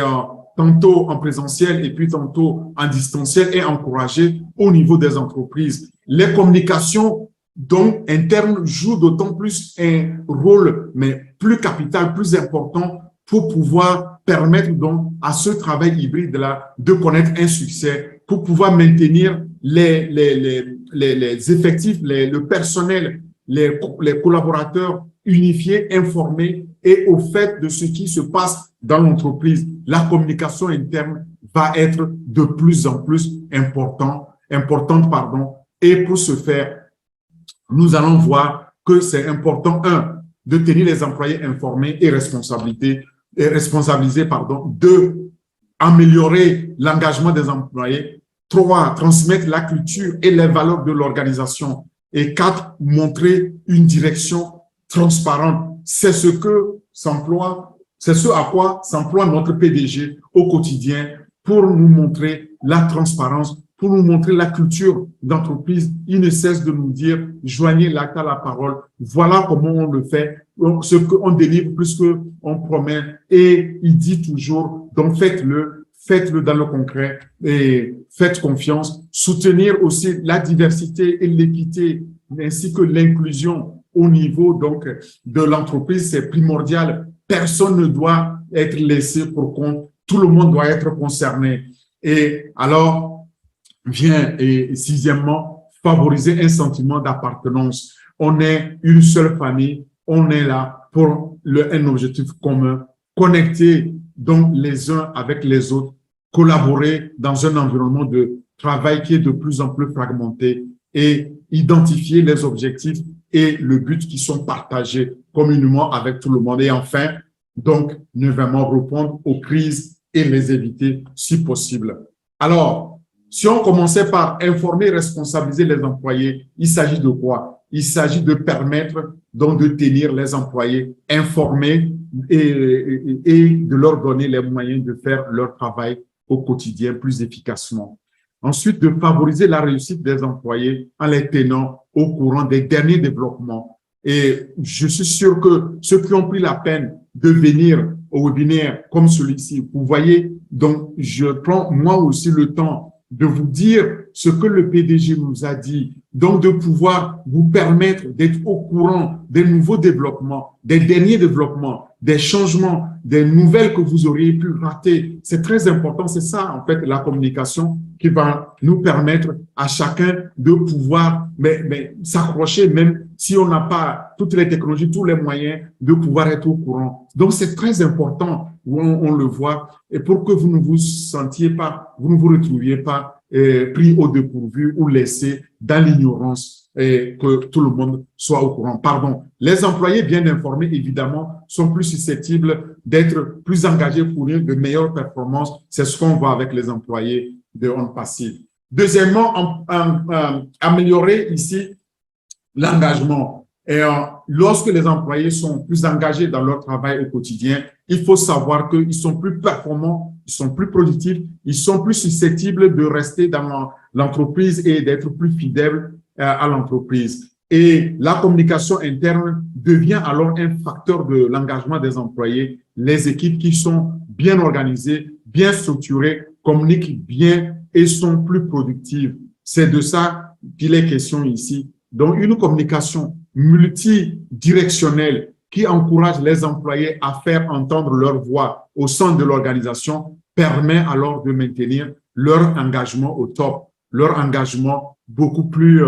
tantôt en présentiel et puis tantôt en distanciel est encouragé au niveau des entreprises. Les communications donc internes jouent d'autant plus un rôle mais plus capital, plus important pour pouvoir permettre donc à ce travail hybride-là de connaître un succès, pour pouvoir maintenir les effectifs, le personnel, les collaborateurs unifiés, informés et au fait de ce qui se passe dans l'entreprise. La communication interne va être de plus en plus importante. Et pour ce faire, nous allons voir que c'est important, de tenir les employés informés et responsabilisés, deux, améliorer l'engagement des employés, 3, transmettre la culture et les valeurs de l'organisation et 4, montrer une direction transparente. C'est ce à quoi s'emploie notre PDG au quotidien pour nous montrer la transparence, pour nous montrer la culture d'entreprise. Il ne cesse de nous dire, joignez l'acte à la parole. Voilà comment on le fait. Ce qu'on délivre plus qu'on promet. Et il dit toujours, donc faites-le dans le concret et faites confiance. Soutenir aussi la diversité et l'équité ainsi que l'inclusion au niveau donc de l'entreprise, c'est primordial. Personne ne doit être laissé pour compte. Tout le monde doit être concerné. Et alors, vient et sixièmement, favoriser un sentiment d'appartenance. On est une seule famille, on est là pour un objectif commun, connecter donc les uns avec les autres, collaborer dans un environnement de travail qui est de plus en plus fragmenté et identifier les objectifs et le but qui sont partagés communément avec tout le monde. Et enfin, donc, ne vraiment répondre aux crises et les éviter si possible. Alors, si on commençait par informer et responsabiliser les employés, il s'agit de quoi? Il s'agit de permettre donc de tenir les employés informés et de leur donner les moyens de faire leur travail au quotidien plus efficacement. Ensuite, de favoriser la réussite des employés en les tenant au courant des derniers développements. Et je suis sûr que ceux qui ont pris la peine de venir au webinaire comme celui-ci, vous voyez, donc je prends moi aussi le temps de vous dire ce que le PDG nous a dit, donc de pouvoir vous permettre d'être au courant des nouveaux développements, des derniers développements, des changements, des nouvelles que vous auriez pu rater. C'est très important, c'est ça en fait la communication qui va nous permettre à chacun de pouvoir s'accrocher, même si on n'a pas toutes les technologies, tous les moyens de pouvoir être au courant. Donc c'est très important, on le voit, et pour que vous ne vous sentiez pas, vous ne vous retrouviez pas pris au dépourvu ou laissé dans l'ignorance et que tout le monde soit au courant. Pardon. Les employés bien informés, évidemment, sont plus susceptibles d'être plus engagés pour de meilleures performances. C'est ce qu'on voit avec les employés de On Passive. Deuxièmement, améliorer ici l'engagement. Et lorsque les employés sont plus engagés dans leur travail au quotidien, il faut savoir qu'ils sont plus performants ils sont plus productifs, ils sont plus susceptibles de rester dans l'entreprise et d'être plus fidèles à l'entreprise. Et la communication interne devient alors un facteur de l'engagement des employés. Les équipes qui sont bien organisées, bien structurées, communiquent bien et sont plus productives. C'est de ça qu'il est question ici. Donc, une communication multidirectionnelle qui encourage les employés à faire entendre leur voix au sein de l'organisation permet alors de maintenir leur engagement au top, leur engagement beaucoup plus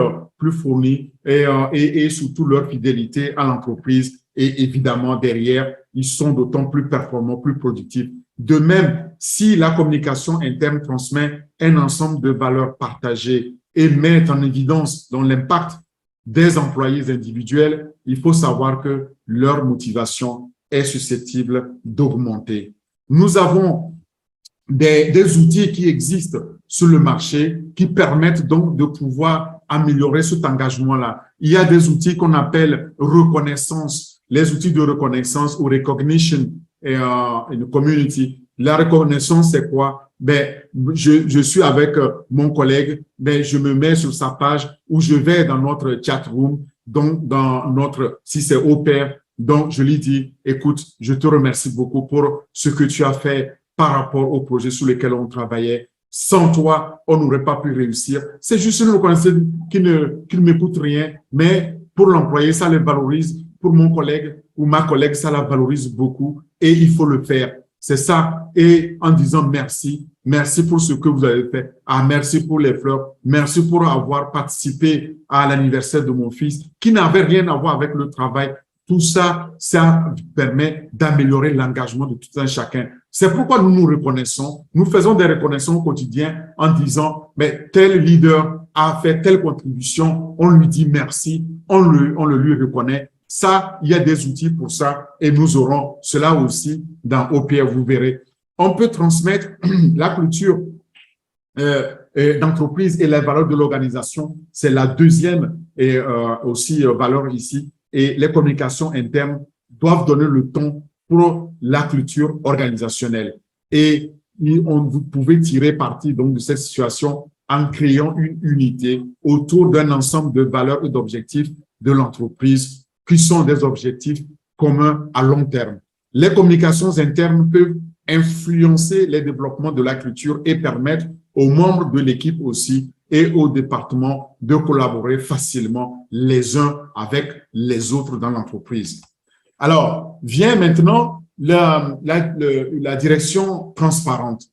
fourni et surtout leur fidélité à l'entreprise. Et évidemment, derrière, ils sont d'autant plus performants, plus productifs. De même, si la communication interne transmet un ensemble de valeurs partagées et met en évidence dans l'impact des employés individuels, il faut savoir que leur motivation est susceptible d'augmenter. Nous avons des outils qui existent sur le marché qui permettent donc de pouvoir améliorer cet engagement-là. Il y a des outils qu'on appelle reconnaissance, les outils de reconnaissance ou recognition in community. La reconnaissance, c'est quoi? Je suis avec mon collègue, je me mets sur sa page ou je vais dans notre chat room, donc si c'est au pair, donc je lui dis, écoute, je te remercie beaucoup pour ce que tu as fait par rapport au projet sur lequel on travaillait. Sans toi, on n'aurait pas pu réussir. C'est juste une reconnaissance qui ne me coûte rien, mais pour l'employé, ça le valorise. Pour mon collègue ou ma collègue, ça la valorise beaucoup et il faut le faire. C'est ça. Et en disant merci, merci pour ce que vous avez fait. Ah, merci pour les fleurs. Merci pour avoir participé à l'anniversaire de mon fils qui n'avait rien à voir avec le travail. Tout ça, ça permet d'améliorer l'engagement de tout un chacun. C'est pourquoi nous nous reconnaissons. Nous faisons des reconnaissances au quotidien en disant, mais tel leader a fait telle contribution. On lui dit merci. On le lui reconnaît. Ça, il y a des outils pour ça et nous aurons cela aussi dans OPR, vous verrez. On peut transmettre la culture d'entreprise et les valeurs de l'organisation. C'est la deuxième et aussi valeur ici. Et les communications internes doivent donner le ton pour la culture organisationnelle. Et vous pouvez tirer parti donc de cette situation en créant une unité autour d'un ensemble de valeurs et d'objectifs de l'entreprise qui sont des objectifs communs à long terme. Les communications internes peuvent influencer les développements de la culture et permettre aux membres de l'équipe aussi et au département de collaborer facilement les uns avec les autres dans l'entreprise. Alors, vient maintenant la direction transparente.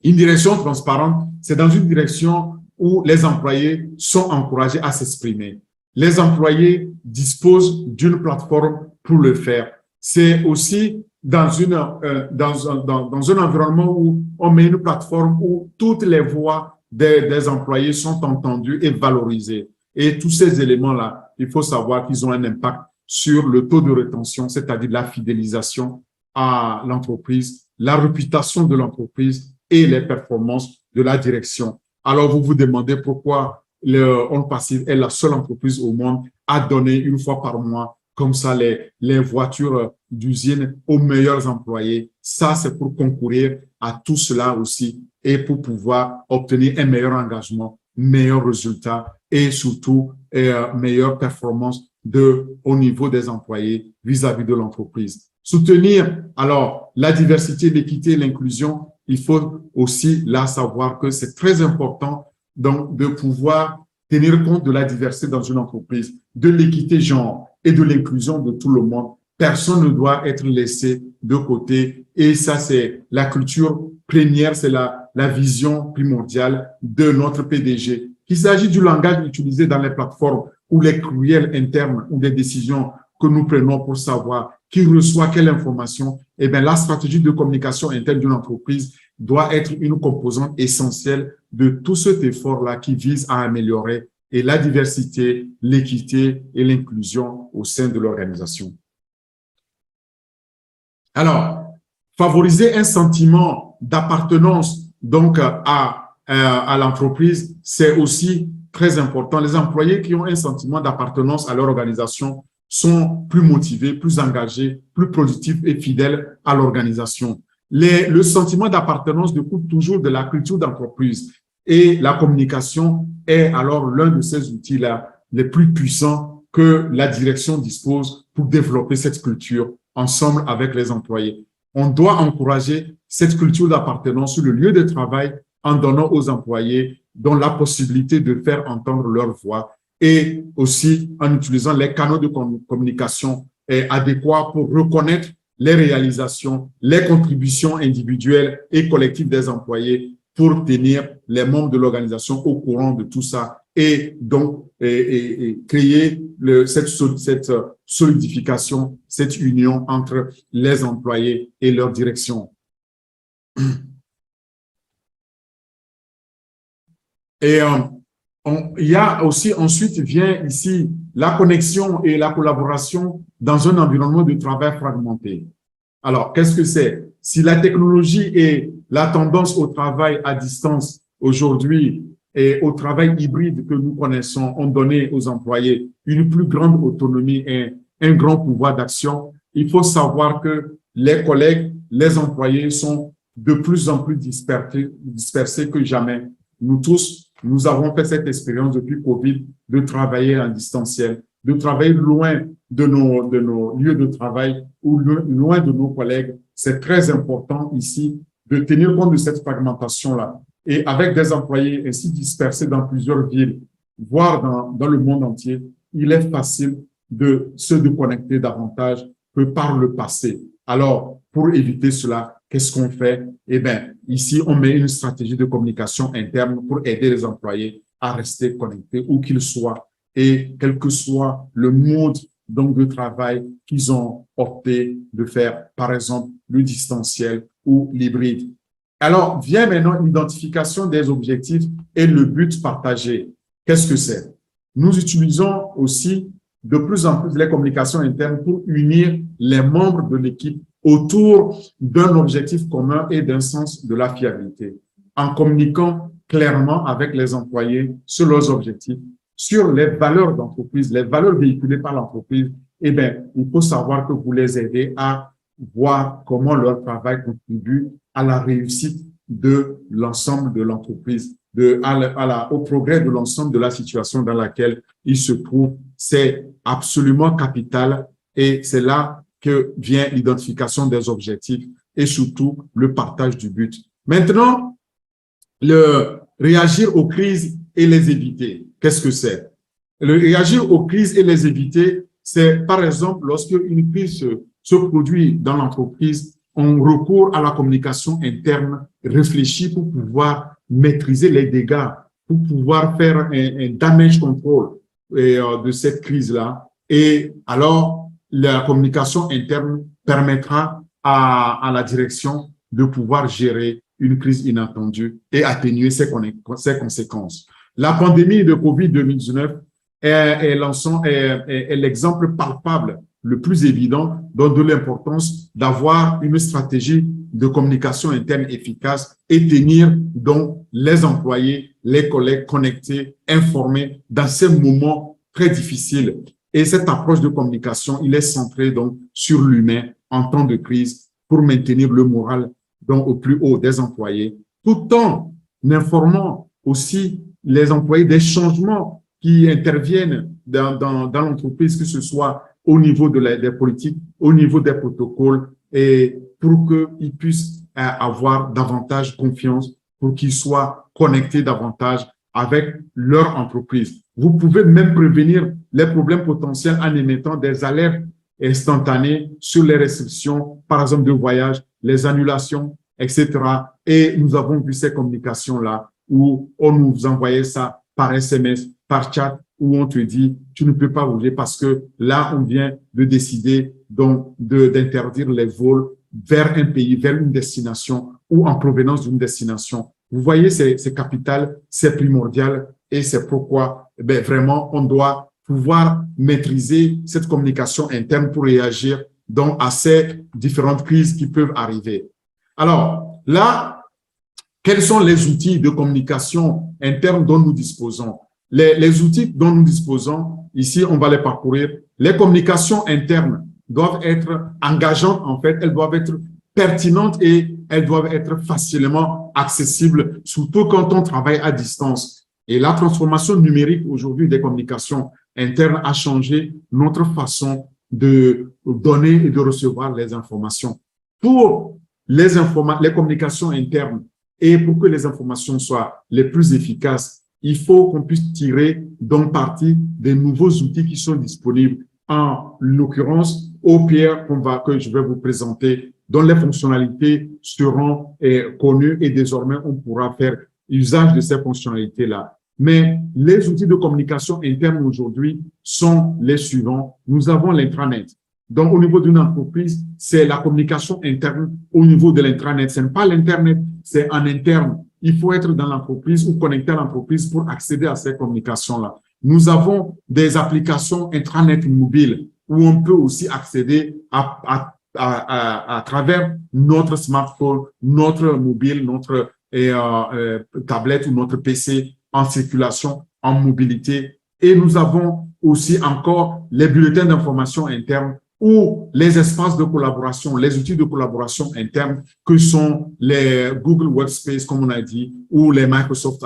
Une direction transparente, c'est dans une direction où les employés sont encouragés à s'exprimer. Les employés disposent d'une plateforme pour le faire. C'est aussi dans un environnement où on met une plateforme où toutes les voix des employés sont entendues et valorisées. Et tous ces éléments-là, il faut savoir qu'ils ont un impact sur le taux de rétention, c'est-à-dire la fidélisation à l'entreprise, la réputation de l'entreprise et les performances de la direction. Alors, vous vous demandez pourquoi On Passive est la seule entreprise au monde à donner une fois par mois, comme ça, les voitures d'usine aux meilleurs employés. Ça, c'est pour concourir à tout cela aussi et pour pouvoir obtenir un meilleur engagement, meilleurs résultats et surtout meilleure performance au niveau des employés vis-à-vis de l'entreprise. Soutenir alors la diversité, l'équité et l'inclusion, il faut aussi là savoir que c'est très important donc de pouvoir tenir compte de la diversité dans une entreprise, de l'équité genre et de l'inclusion de tout le monde. Personne ne doit être laissé de côté et ça c'est la culture première, c'est la vision primordiale de notre PDG. Qu'il s'agit du langage utilisé dans les plateformes ou les courriels internes ou des décisions que nous prenons pour savoir qui reçoit quelle information, eh bien, la stratégie de communication interne d'une entreprise doit être une composante essentielle de tout cet effort-là qui vise à améliorer et la diversité, l'équité et l'inclusion au sein de l'organisation. Alors, favoriser un sentiment d'appartenance donc à l'entreprise, c'est aussi très important. Les employés qui ont un sentiment d'appartenance à leur organisation sont plus motivés, plus engagés, plus productifs et fidèles à l'organisation. le sentiment d'appartenance découle toujours de la culture d'entreprise. Et la communication est alors l'un de ces outils-là les plus puissants que la direction dispose pour développer cette culture ensemble avec les employés. On doit encourager cette culture d'appartenance sur le lieu de travail en donnant aux employés la possibilité de faire entendre leur voix et aussi en utilisant les canaux de communication adéquats pour reconnaître les réalisations, les contributions individuelles et collectives des employés pour tenir les membres de l'organisation au courant de tout ça et donc créer cette solidification, cette union entre les employés et leur direction. Et il y a aussi, ensuite vient ici la connexion et la collaboration dans un environnement de travail fragmenté. Alors, qu'est-ce que c'est? Si la technologie et la tendance au travail à distance aujourd'hui et au travail hybride que nous connaissons ont donné aux employés une plus grande autonomie et un grand pouvoir d'action, il faut savoir que les collègues, les employés sont de plus en plus dispersés que jamais. Nous tous, nous avons fait cette expérience depuis Covid de travailler en distanciel, de travailler loin de nos lieux de travail ou loin de nos collègues. C'est très important ici de tenir compte de cette fragmentation-là. Et avec des employés ainsi dispersés dans plusieurs villes, voire dans le monde entier, il est facile de se déconnecter davantage que par le passé. Alors, pour éviter cela, qu'est-ce qu'on fait? Eh bien, ici, on met une stratégie de communication interne pour aider les employés à rester connectés où qu'ils soient et quel que soit le mode donc de travail qu'ils ont opté de faire, par exemple, le distanciel ou l'hybride. Alors, vient maintenant l'identification des objectifs et le but partagé. Qu'est-ce que c'est? Nous utilisons aussi de plus en plus les communications internes pour unir les membres de l'équipe autour d'un objectif commun et d'un sens de la fiabilité, en communiquant clairement avec les employés sur leurs objectifs, sur les valeurs d'entreprise, les valeurs véhiculées par l'entreprise. Eh bien, il faut savoir que vous les aidez à voir comment leur travail contribue à la réussite de l'ensemble de l'entreprise, au progrès de l'ensemble de la situation dans laquelle ils se trouvent. C'est absolument capital et c'est là que vient l'identification des objectifs et surtout le partage du but. Maintenant, réagir aux crises et les éviter. Qu'est-ce que c'est? Le réagir aux crises et les éviter, c'est par exemple lorsque une crise se produit dans l'entreprise, on recourt à la communication interne réfléchie pour pouvoir maîtriser les dégâts, pour pouvoir faire un damage control de cette crise-là. Et alors, la communication interne permettra à la direction de pouvoir gérer une crise inattendue et atténuer ses conséquences. La pandémie de COVID-19 est l'exemple palpable, le plus évident, de l'importance d'avoir une stratégie de communication interne efficace et tenir donc les employés, les collègues connectés, informés dans ces moments très difficiles. Et cette approche de communication, il est centré donc sur l'humain en temps de crise pour maintenir le moral donc au plus haut des employés, tout en informant aussi les employés des changements qui interviennent dans l'entreprise, que ce soit au niveau des politiques, au niveau des protocoles, et pour qu'ils puissent avoir davantage confiance, pour qu'ils soient connectés davantage avec leur entreprise. Vous pouvez même prévenir les problèmes potentiels en émettant des alertes instantanées sur les restrictions, par exemple de voyage, les annulations, etc. Et nous avons vu ces communications-là où on nous envoyait ça par SMS, par chat, où on te dit, tu ne peux pas bouger parce que là, on vient de décider donc d'interdire les vols vers un pays, vers une destination ou en provenance d'une destination. Vous voyez, c'est capital, c'est primordial et c'est pourquoi vraiment on doit pouvoir maîtriser cette communication interne pour réagir donc à ces différentes crises qui peuvent arriver. Alors là, quels sont les outils de communication interne dont nous disposons? Les outils dont nous disposons, ici, on va les parcourir. Les communications internes doivent être engageantes, en fait, elles doivent être pertinentes et elles doivent être facilement accessibles, surtout quand on travaille à distance. Et la transformation numérique aujourd'hui des communications internes a changé notre façon de donner et de recevoir les informations. Pour les communications internes et pour que les informations soient les plus efficaces, il faut qu'on puisse tirer donc parti des nouveaux outils qui sont disponibles. En l'occurrence, OPR que je vais vous présenter, dont les fonctionnalités seront connues et désormais on pourra faire usage de ces fonctionnalités-là. Mais les outils de communication interne aujourd'hui sont les suivants. Nous avons l'intranet. Donc, au niveau d'une entreprise, c'est la communication interne au niveau de l'intranet. Ce n'est pas l'Internet, c'est en interne. Il faut être dans l'entreprise ou connecté à l'entreprise pour accéder à ces communications-là. Nous avons des applications intranet mobiles où on peut aussi accéder à travers notre smartphone, notre mobile, notre tablette ou notre PC en circulation, en mobilité. Et nous avons aussi encore les bulletins d'information interne ou les espaces de collaboration, les outils de collaboration interne que sont les Google Workspace, comme on a dit, ou les Microsoft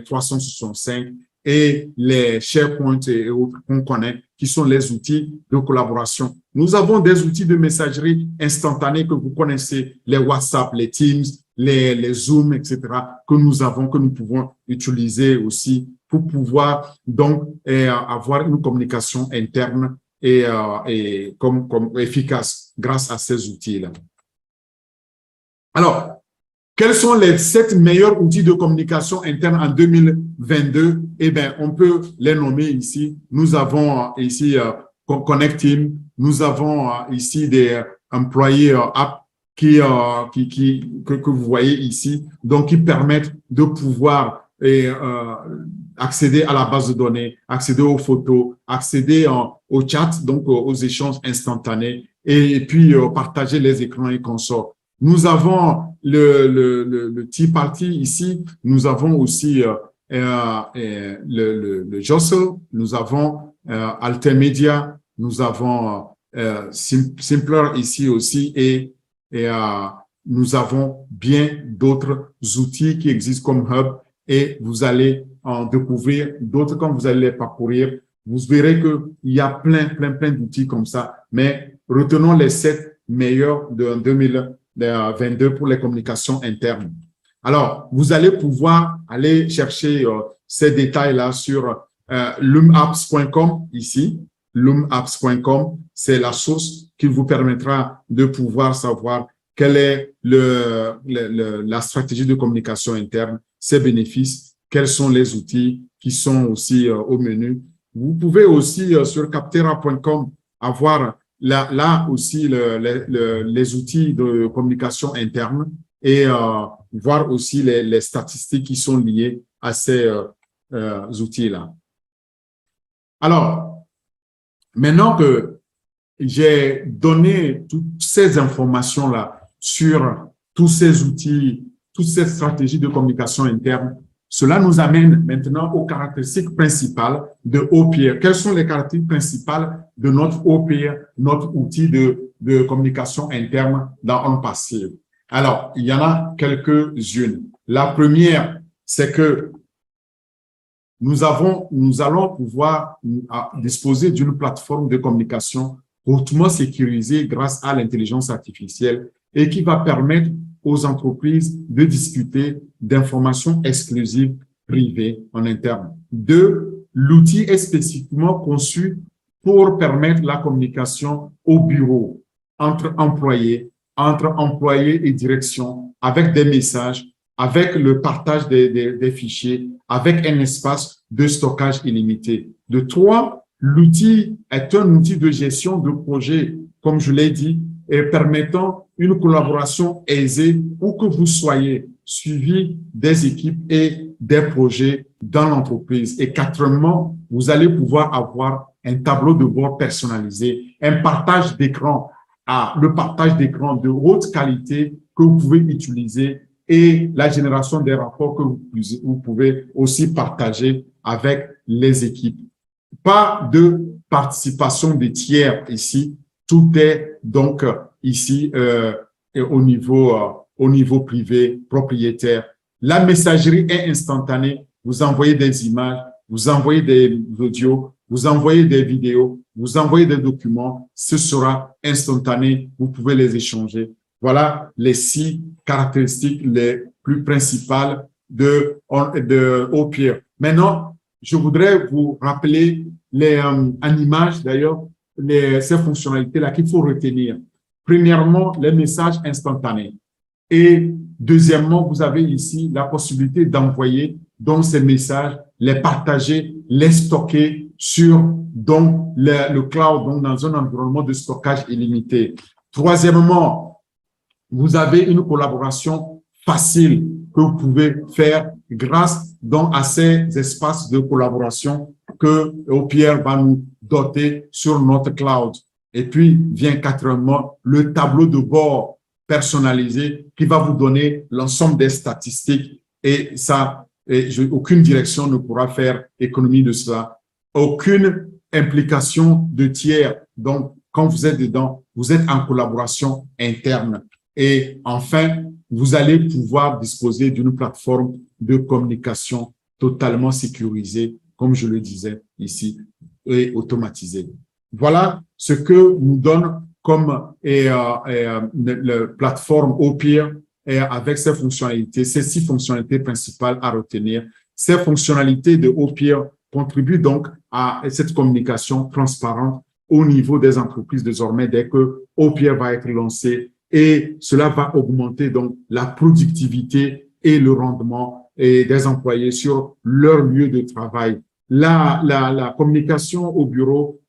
365 et les SharePoint et autres qu'on connaît, qui sont les outils de collaboration. Nous avons des outils de messagerie instantanée que vous connaissez, les WhatsApp, les Teams, les Zoom, etc., que nous pouvons utiliser aussi pour pouvoir donc avoir une communication interne et comme efficace grâce à ces outils-là. Alors, quels sont les 7 meilleurs outils de communication interne en 2022? Eh bien, on peut les nommer ici. Nous avons ici Connect Team. Nous avons ici des employés apps que vous voyez ici, donc qui permettent de pouvoir accéder à la base de données, accéder aux photos, accéder au chat, donc aux échanges instantanés, et puis partager les écrans et consorts. Nous avons le Tea Party ici, nous avons aussi le Jostle, nous avons Altermedia, nous avons Simpler ici aussi, et nous avons bien d'autres outils qui existent comme Hub, et vous allez en découvrir d'autres quand vous allez les parcourir. Vous verrez qu'il y a plein d'outils comme ça, mais retenons les 7 meilleurs de 2022 pour les communications internes. Alors, vous allez pouvoir aller chercher ces détails-là sur loomapps.com ici. Loomapps.com, c'est la source qui vous permettra de pouvoir savoir quelle est la stratégie de communication interne, ses bénéfices, quels sont les outils qui sont aussi au menu. Vous pouvez aussi sur captera.com avoir là aussi les outils de communication interne et voir aussi les statistiques qui sont liées à ces outils-là. Alors, maintenant que j'ai donné toutes ces informations-là sur tous ces outils, toutes ces stratégies de communication interne, cela nous amène maintenant aux caractéristiques principales de OPR. Quelles sont les caractéristiques principales de notre OPR, notre outil de communication interne dans OnPassive? Alors, il y en a quelques-unes. La première, c'est que nous allons pouvoir disposer d'une plateforme de communication hautement sécurisée grâce à l'intelligence artificielle et qui va permettre aux entreprises de discuter d'informations exclusives privées en interne. 2, l'outil est spécifiquement conçu pour permettre la communication au bureau, entre employés et direction, avec des messages, avec le partage des fichiers, avec un espace de stockage illimité. 3, l'outil est un outil de gestion de projet, comme je l'ai dit, et permettant une collaboration aisée où que vous soyez, suivi des équipes et des projets dans l'entreprise. Et 4, vous allez pouvoir avoir un tableau de bord personnalisé, un partage d'écran, le partage d'écran de haute qualité que vous pouvez utiliser et la génération des rapports que vous pouvez aussi partager avec les équipes. Pas de participation des tiers ici. Tout est donc ici et au niveau privé, propriétaire. La messagerie est instantanée. Vous envoyez des images, vous envoyez des audios, vous envoyez des vidéos, vous envoyez des documents. Ce sera instantané. Vous pouvez les échanger. Voilà les 6 caractéristiques les plus principales de Opier. Maintenant, je voudrais vous rappeler en image d'ailleurs ces fonctionnalités-là qu'il faut retenir. Premièrement, les messages instantanés. Et deuxièmement, vous avez ici la possibilité d'envoyer donc ces messages, les partager, les stocker sur donc le cloud, donc dans un environnement de stockage illimité. Troisièmement, vous avez une collaboration facile que vous pouvez faire grâce donc à ces espaces de collaboration que Opier va nous doter sur notre cloud. Et puis vient quatrièmement le tableau de bord personnalisé qui va vous donner l'ensemble des statistiques et ça, aucune direction ne pourra faire économie de cela. Aucune implication de tiers. Donc, quand vous êtes dedans, vous êtes en collaboration interne. Et enfin, vous allez pouvoir disposer d'une plateforme de communication totalement sécurisée, comme je le disais ici, et automatisée. Voilà ce que nous donne comme la plateforme Opier avec ses fonctionnalités, ces 6 fonctionnalités principales à retenir. Ces fonctionnalités de Opier contribuent donc à cette communication transparente au niveau des entreprises désormais dès que Opier va être lancé et cela va augmenter donc la productivité et le rendement des employés sur leur lieu de travail. La communication au bureau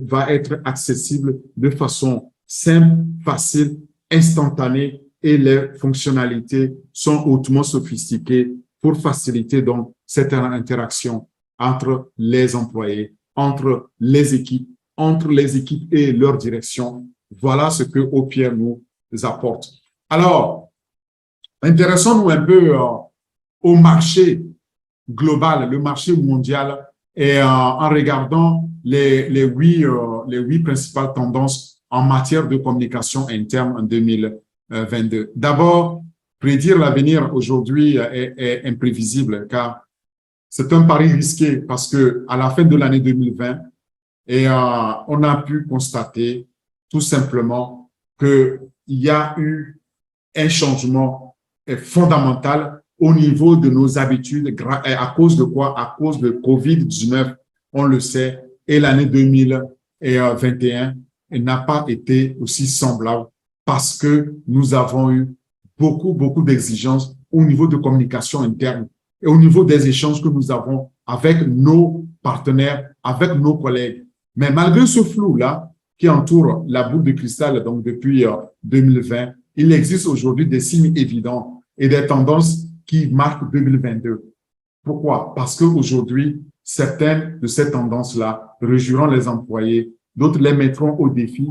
va être accessible de façon simple, facile, instantanée et les fonctionnalités sont hautement sophistiquées pour faciliter donc cette interaction entre les employés, entre les équipes et leur direction. Voilà ce que Opier nous apporte. Alors, intéressons-nous un peu au marché global, le marché mondial et en regardant les 8 principales tendances en matière de communication interne en 2022. D'abord, prédire l'avenir aujourd'hui est imprévisible car c'est un pari risqué parce que à la fin de l'année 2020, on a pu constater tout simplement qu'il y a eu un changement fondamental au niveau de nos habitudes. À cause de quoi? À cause de COVID-19, on le sait, et l'année 2021 n'a pas été aussi semblable parce que nous avons eu beaucoup d'exigences au niveau de communication interne et au niveau des échanges que nous avons avec nos partenaires, avec nos collègues. Mais malgré ce flou-là qui entoure la boule de cristal donc depuis 2020, il existe aujourd'hui des signes évidents et des tendances qui marquent 2022. Pourquoi? Parce qu'aujourd'hui, certaines de ces tendances-là réjouiront les employés, d'autres les mettront au défi,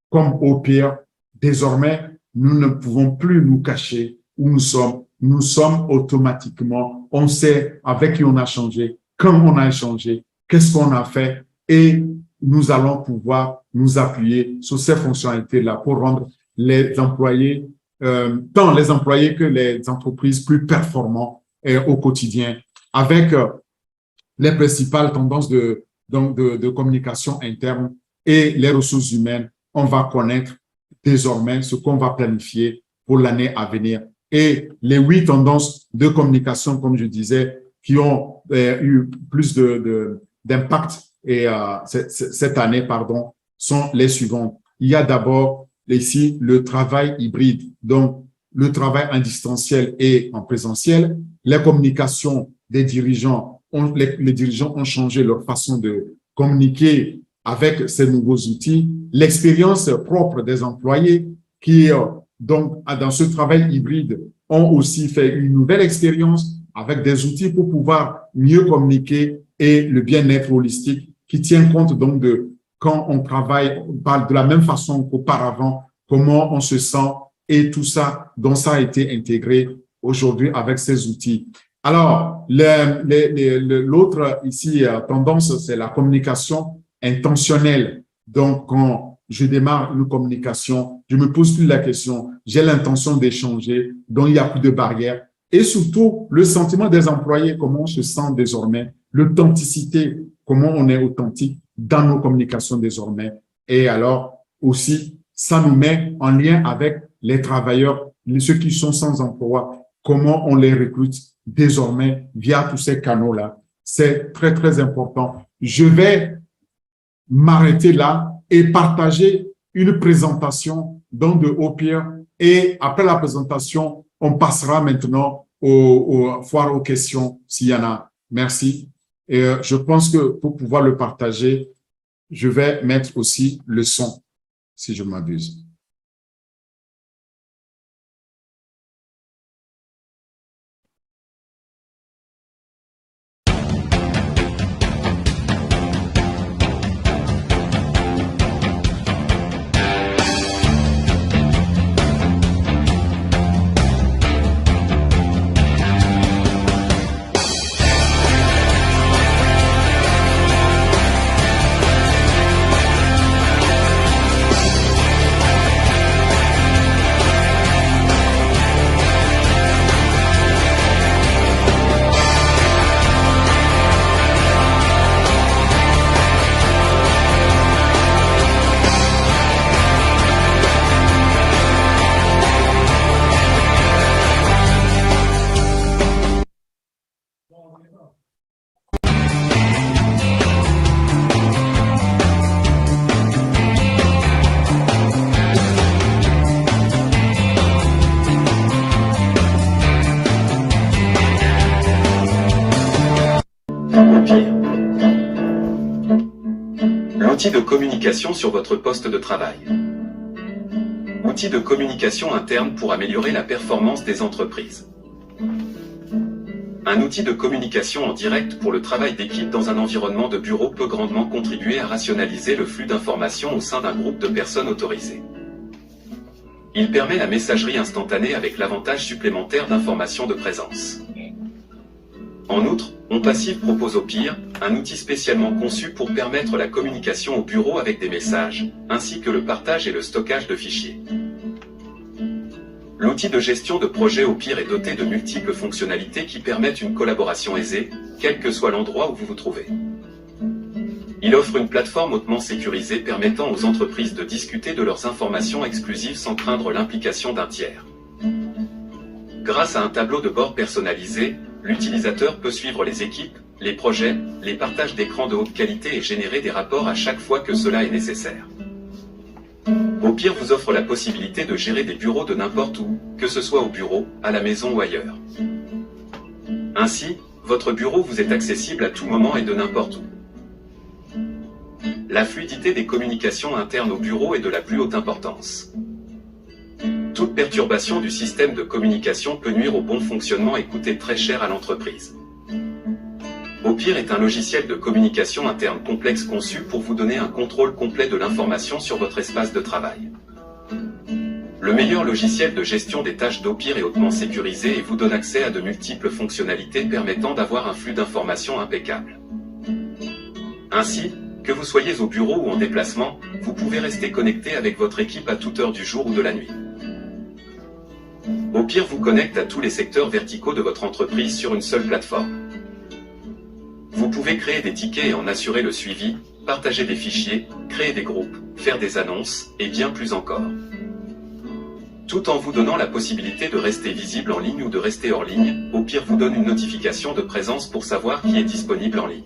comme au pire. Désormais, nous ne pouvons plus nous cacher où nous sommes. Nous sommes automatiquement, on sait avec qui on a changé, quand on a échangé, qu'est-ce qu'on a fait et nous allons pouvoir nous appuyer sur ces fonctionnalités-là pour rendre les employés, tant les employés que les entreprises plus performants au quotidien avec les principales tendances de communication interne et les ressources humaines. On va connaître désormais ce qu'on va planifier pour l'année à venir. Et les 8 tendances de communication, comme je disais, qui ont eu plus d'impact cette année, sont les suivantes. Il y a d'abord ici le travail hybride, donc le travail en distanciel et en présentiel, les communications des dirigeants. Les dirigeants ont changé leur façon de communiquer avec ces nouveaux outils, l'expérience propre des employés qui, donc, dans ce travail hybride, ont aussi fait une nouvelle expérience avec des outils pour pouvoir mieux communiquer et le bien-être holistique qui tient compte donc de quand on travaille de la même façon qu'auparavant, comment on se sent et tout ça, dont ça a été intégré aujourd'hui avec ces outils. Alors, l'autre ici tendance, c'est la communication intentionnelle. Donc, quand je démarre une communication, je me pose plus la question, j'ai l'intention d'échanger, donc il n'y a plus de barrière. Et surtout, le sentiment des employés, comment on se sent désormais, l'authenticité, comment on est authentique dans nos communications désormais. Et alors, aussi, ça nous met en lien avec les travailleurs, ceux qui sont sans emploi, comment on les recrute désormais via tous ces canaux-là. C'est très, très important. Je vais m'arrêter là et partager une présentation donc de Opir. Et après la présentation, on passera maintenant aux foires aux questions s'il y en a. Merci. Et je pense que pour pouvoir le partager, je vais mettre aussi le son, si je m'abuse. L'outil de communication sur votre poste de travail. Outil de communication interne pour améliorer la performance des entreprises. Un outil de communication en direct pour le travail d'équipe dans un environnement de bureau peut grandement contribuer à rationaliser le flux d'informations au sein d'un groupe de personnes autorisées. Il permet la messagerie instantanée avec l'avantage supplémentaire d'informations de présence. En outre, OnPassive propose Opir, un outil spécialement conçu pour permettre la communication au bureau avec des messages, ainsi que le partage et le stockage de fichiers. L'outil de gestion de projet Opir est doté de multiples fonctionnalités qui permettent une collaboration aisée, quel que soit l'endroit où vous vous trouvez. Il offre une plateforme hautement sécurisée permettant aux entreprises de discuter de leurs informations exclusives sans craindre l'implication d'un tiers. Grâce à un tableau de bord personnalisé, l'utilisateur peut suivre les équipes, les projets, les partages d'écran de haute qualité et générer des rapports à chaque fois que cela est nécessaire. Opir vous offre la possibilité de gérer des bureaux de n'importe où, que ce soit au bureau, à la maison ou ailleurs. Ainsi, votre bureau vous est accessible à tout moment et de n'importe où. La fluidité des communications internes au bureau est de la plus haute importance. Toute perturbation du système de communication peut nuire au bon fonctionnement et coûter très cher à l'entreprise. Opir est un logiciel de communication interne complexe conçu pour vous donner un contrôle complet de l'information sur votre espace de travail. Le meilleur logiciel de gestion des tâches d'Opir est hautement sécurisé et vous donne accès à de multiples fonctionnalités permettant d'avoir un flux d'informations impeccable. Ainsi, que vous soyez au bureau ou en déplacement, vous pouvez rester connecté avec votre équipe à toute heure du jour ou de la nuit. Opir vous connecte à tous les secteurs verticaux de votre entreprise sur une seule plateforme. Vous pouvez créer des tickets et en assurer le suivi, partager des fichiers, créer des groupes, faire des annonces, et bien plus encore. Tout en vous donnant la possibilité de rester visible en ligne ou de rester hors ligne, Opir vous donne une notification de présence pour savoir qui est disponible en ligne.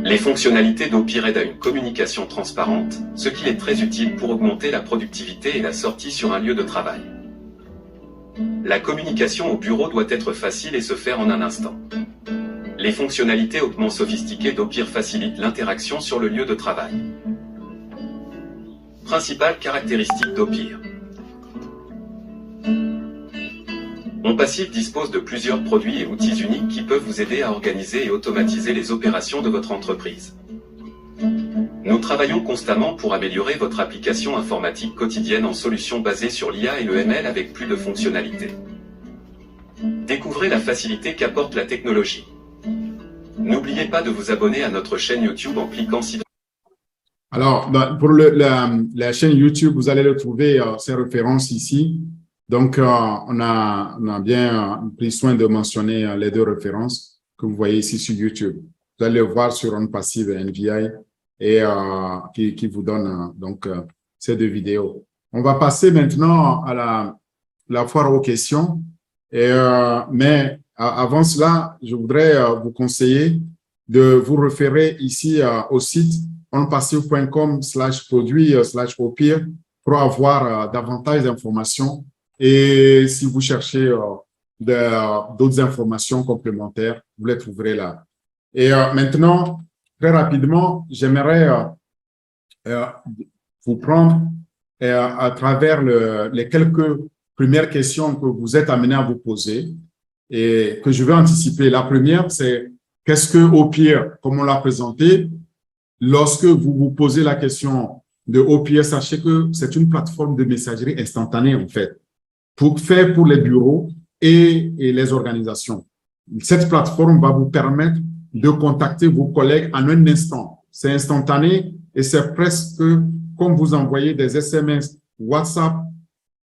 Les fonctionnalités d'Opir aident à une communication transparente, ce qui est très utile pour augmenter la productivité et la sortie sur un lieu de travail. La communication au bureau doit être facile et se faire en un instant. Les fonctionnalités hautement sophistiquées d'Opir facilitent l'interaction sur le lieu de travail. Principales caractéristiques d'Opir. OnPassive dispose de plusieurs produits et outils uniques qui peuvent vous aider à organiser et automatiser les opérations de votre entreprise. Nous travaillons constamment pour améliorer votre application informatique quotidienne en solutions basées sur l'IA et le ML avec plus de fonctionnalités. Découvrez la facilité qu'apporte la technologie. N'oubliez pas de vous abonner à notre chaîne YouTube en cliquant ci. Alors, pour la chaîne YouTube, vous allez retrouver ces références ici. Donc, on a bien pris soin de mentionner les deux références que vous voyez ici sur YouTube. Vous allez le voir sur On Passive et NVI et qui vous donne donc ces deux vidéos. On va passer maintenant à la foire aux questions. Mais avant cela, je voudrais vous conseiller de vous référer ici au site onpassive.com/produit/au-pire pour avoir davantage d'informations. Et si vous cherchez d'autres informations complémentaires, vous les trouverez là. Et maintenant, très rapidement, j'aimerais vous prendre à travers les quelques premières questions que vous êtes amenés à vous poser et que je vais anticiper. La première, c'est qu'est-ce que Au-Pire, comme on l'a présenté, lorsque vous vous posez la question de Au-Pire, sachez que c'est une plateforme de messagerie instantanée, en fait, pour les bureaux et les organisations. Cette plateforme va vous permettre de contacter vos collègues en un instant. C'est instantané et c'est presque comme vous envoyez des SMS, WhatsApp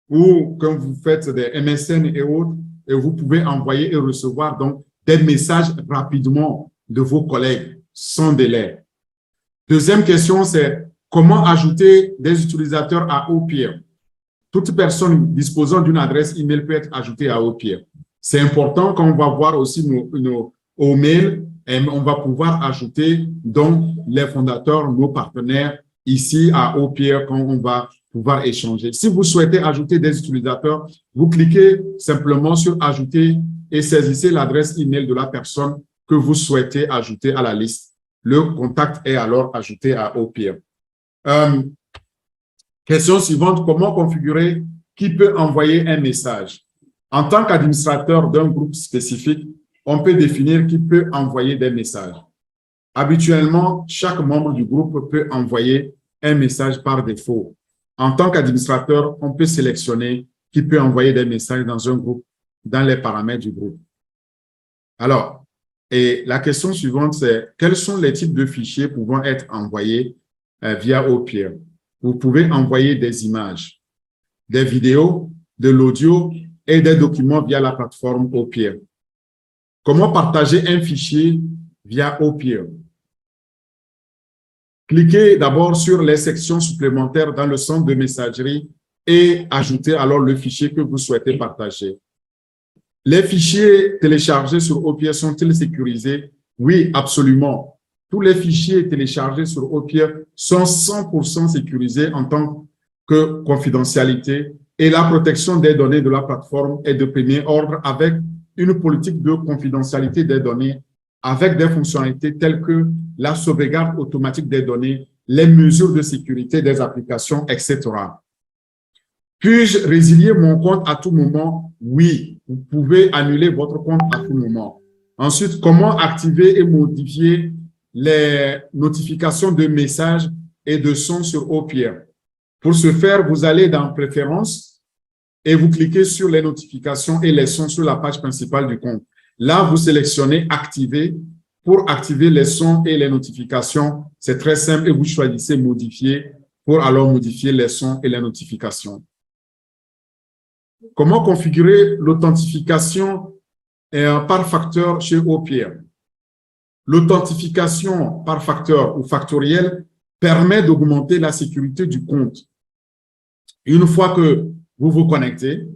ou quand vous faites des MSN et autres, et vous pouvez envoyer et recevoir donc des messages rapidement de vos collègues sans délai. Deuxième question, c'est comment ajouter des utilisateurs à Au-Pire. Toute personne disposant d'une adresse email peut être ajoutée à Au-Pire. C'est important quand on va voir aussi nos mails, et on va pouvoir ajouter donc les fondateurs, nos partenaires ici à Au-Pire quand on va pouvoir échanger. Si vous souhaitez ajouter des utilisateurs, vous cliquez simplement sur ajouter et saisissez l'adresse email de la personne que vous souhaitez ajouter à la liste. Le contact est alors ajouté à Au-Pire. Question suivante, comment configurer qui peut envoyer un message? En tant qu'administrateur d'un groupe spécifique, on peut définir qui peut envoyer des messages. Habituellement, chaque membre du groupe peut envoyer un message par défaut. En tant qu'administrateur, on peut sélectionner qui peut envoyer des messages dans un groupe, dans les paramètres du groupe. Alors, et la question suivante, c'est quels sont les types de fichiers pouvant être envoyés via Au-Pire? Vous pouvez envoyer des images, des vidéos, de l'audio et des documents via la plateforme Au-Pire. Comment partager un fichier via Au-Pire? Cliquez d'abord sur les sections supplémentaires dans le centre de messagerie et ajoutez alors le fichier que vous souhaitez partager. Les fichiers téléchargés sur Au-Pire sont-ils sécurisés? Oui, absolument. Tous les fichiers téléchargés sur Au-Pire sont 100% sécurisés en tant que confidentialité et la protection des données de la plateforme est de premier ordre avec une politique de confidentialité des données avec des fonctionnalités telles que la sauvegarde automatique des données, les mesures de sécurité des applications, etc. Puis-je résilier mon compte à tout moment? Oui, vous pouvez annuler votre compte à tout moment. Ensuite, comment activer et modifier les notifications de messages et de sons sur Au-Pire? Pour ce faire, vous allez dans Préférences et vous cliquez sur les notifications et les sons sur la page principale du compte. Là, vous sélectionnez Activer. Pour activer les sons et les notifications, c'est très simple et vous choisissez Modifier pour alors modifier les sons et les notifications. Comment configurer l'authentification par facteur chez Au-Pire? L'authentification par facteur ou factoriel permet d'augmenter la sécurité du compte. Une fois que vous vous connectez,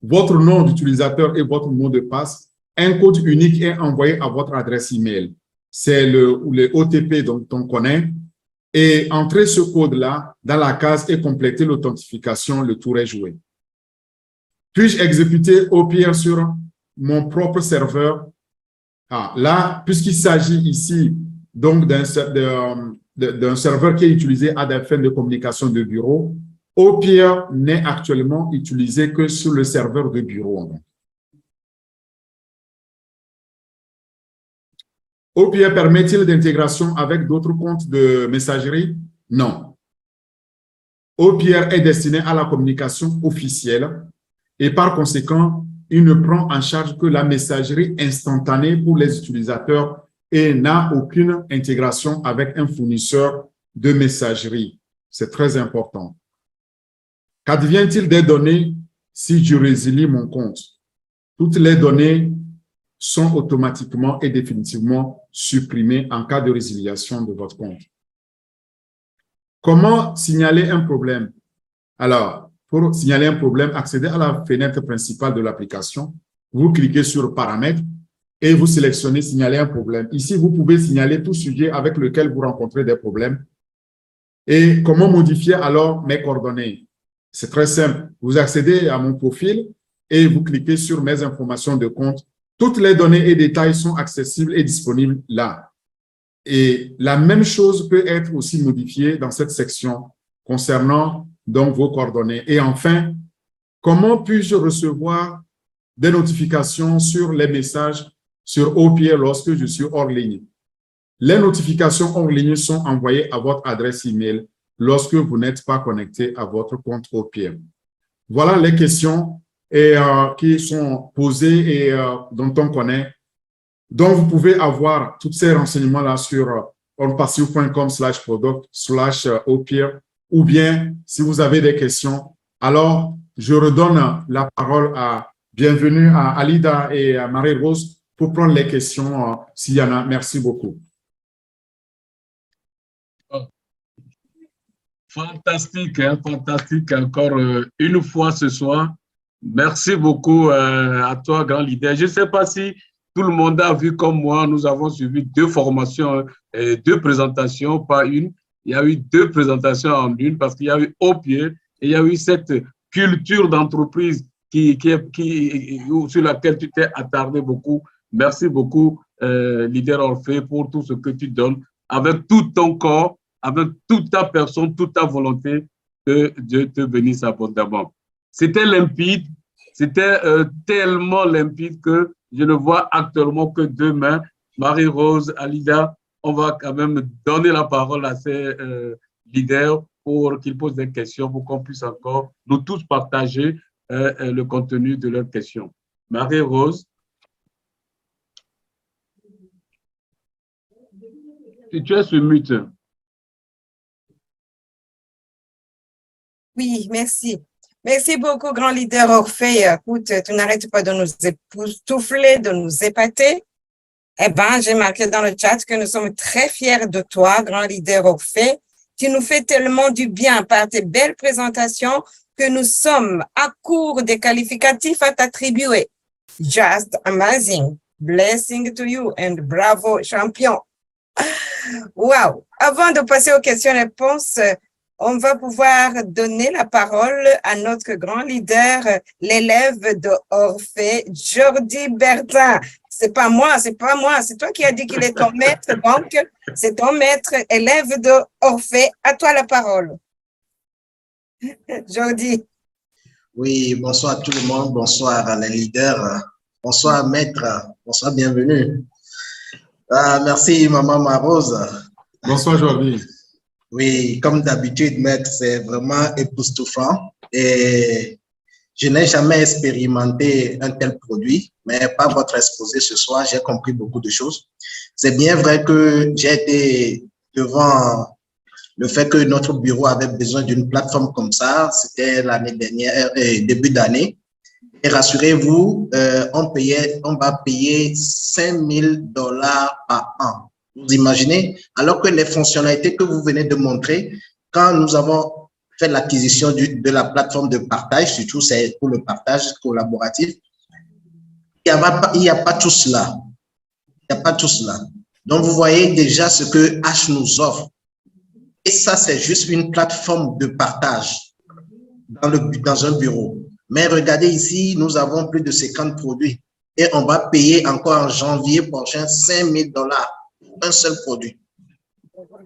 votre nom d'utilisateur et votre mot de passe, un code unique est envoyé à votre adresse email. C'est le OTP dont on connaît. Et entrez ce code-là dans la case et complétez l'authentification, le tour est joué. Puis-je exécuter Au-Pire sur mon propre serveur? Là, puisqu'il s'agit ici donc d'un serveur qui est utilisé à des fins de communication de bureau, Au-Pire n'est actuellement utilisé que sur le serveur de bureau. Au-Pire permet-il d'intégration avec d'autres comptes de messagerie? Non. Au-Pire est destiné à la communication officielle et par conséquent, il ne prend en charge que la messagerie instantanée pour les utilisateurs et n'a aucune intégration avec un fournisseur de messagerie. C'est très important. Qu'advient-il des données si je résilie mon compte? Toutes les données sont automatiquement et définitivement supprimées en cas de résiliation de votre compte. Comment signaler un problème? Alors, pour signaler un problème, accédez à la fenêtre principale de l'application. Vous cliquez sur « Paramètres » et vous sélectionnez « Signaler un problème ». Ici, vous pouvez signaler tout sujet avec lequel vous rencontrez des problèmes. Et comment modifier alors mes coordonnées? C'est très simple. Vous accédez à mon profil et vous cliquez sur « Mes informations de compte ». Toutes les données et détails sont accessibles et disponibles là. Et la même chose peut être aussi modifiée dans cette section concernant donc vos coordonnées. Et enfin, comment puis-je recevoir des notifications sur les messages sur OPIR lorsque je suis hors ligne? Les notifications hors ligne sont envoyées à votre adresse email lorsque vous n'êtes pas connecté à votre compte OPIR. Voilà les questions qui sont posées et dont on connaît. Donc, vous pouvez avoir tous ces renseignements-là sur onpassif.com/product/OPIR ou bien, si vous avez des questions, alors je redonne la parole bienvenue à Alida et à Marie-Rose pour prendre les questions s'il y en a. Merci beaucoup. Fantastique, hein, fantastique encore une fois ce soir. Merci beaucoup à toi, grand leader. Je ne sais pas si tout le monde a vu comme moi, nous avons suivi 2 formations, 2 présentations, pas une. Il y a eu 2 présentations en une parce qu'il y a eu OPIR et il y a eu cette culture d'entreprise sur laquelle tu t'es attardé beaucoup. Merci beaucoup, leader Orphée, pour tout ce que tu donnes avec tout ton corps, avec toute ta personne, toute ta volonté, que Dieu te bénisse abondamment. C'était limpide, c'était tellement limpide que je ne vois actuellement que demain. Marie-Rose, Alida, on va quand même donner la parole à ces leaders pour qu'ils posent des questions, pour qu'on puisse encore nous tous partager le contenu de leurs questions. Marie-Rose. Tu es sur mute. Oui, merci. Merci beaucoup, grand leader Orphée. Écoute, tu n'arrêtes pas de nous époustoufler, de nous épater. Eh bien, j'ai marqué dans le chat que nous sommes très fiers de toi, grand leader Orphée. Tu nous fais tellement du bien par tes belles présentations que nous sommes à court des qualificatifs à t'attribuer. Just amazing. Blessing to you and bravo, champion. Wow. Avant de passer aux questions-réponses, on va pouvoir donner la parole à notre grand leader, l'élève de Orphée, Jordi Bertin. C'est pas moi, c'est toi qui as dit qu'il est ton maître, donc c'est ton maître, élève de Orphée. À toi la parole. Jordi. Oui, bonsoir tout le monde, bonsoir les leaders, bonsoir maître, bonsoir, bienvenue. Merci maman Marose. Bonsoir Jordi. Oui, comme d'habitude, maître, c'est vraiment époustouflant et je n'ai jamais expérimenté un tel produit, mais par votre exposé ce soir, j'ai compris beaucoup de choses. C'est bien vrai que j'ai été devant le fait que notre bureau avait besoin d'une plateforme comme ça, c'était l'année dernière, début d'année. Et rassurez-vous, on va payer $5 000 par an. Vous imaginez? Alors que les fonctionnalités que vous venez de montrer, quand nous avons fait l'acquisition de la plateforme de partage, surtout c'est pour le partage collaboratif, il n'y a pas tout cela. Il n'y a pas tout cela. Donc, vous voyez déjà ce que H nous offre. Et ça, c'est juste une plateforme de partage dans un bureau. Mais regardez ici, nous avons plus de 50 produits. Et on va payer encore en janvier prochain $5 000. Un seul produit.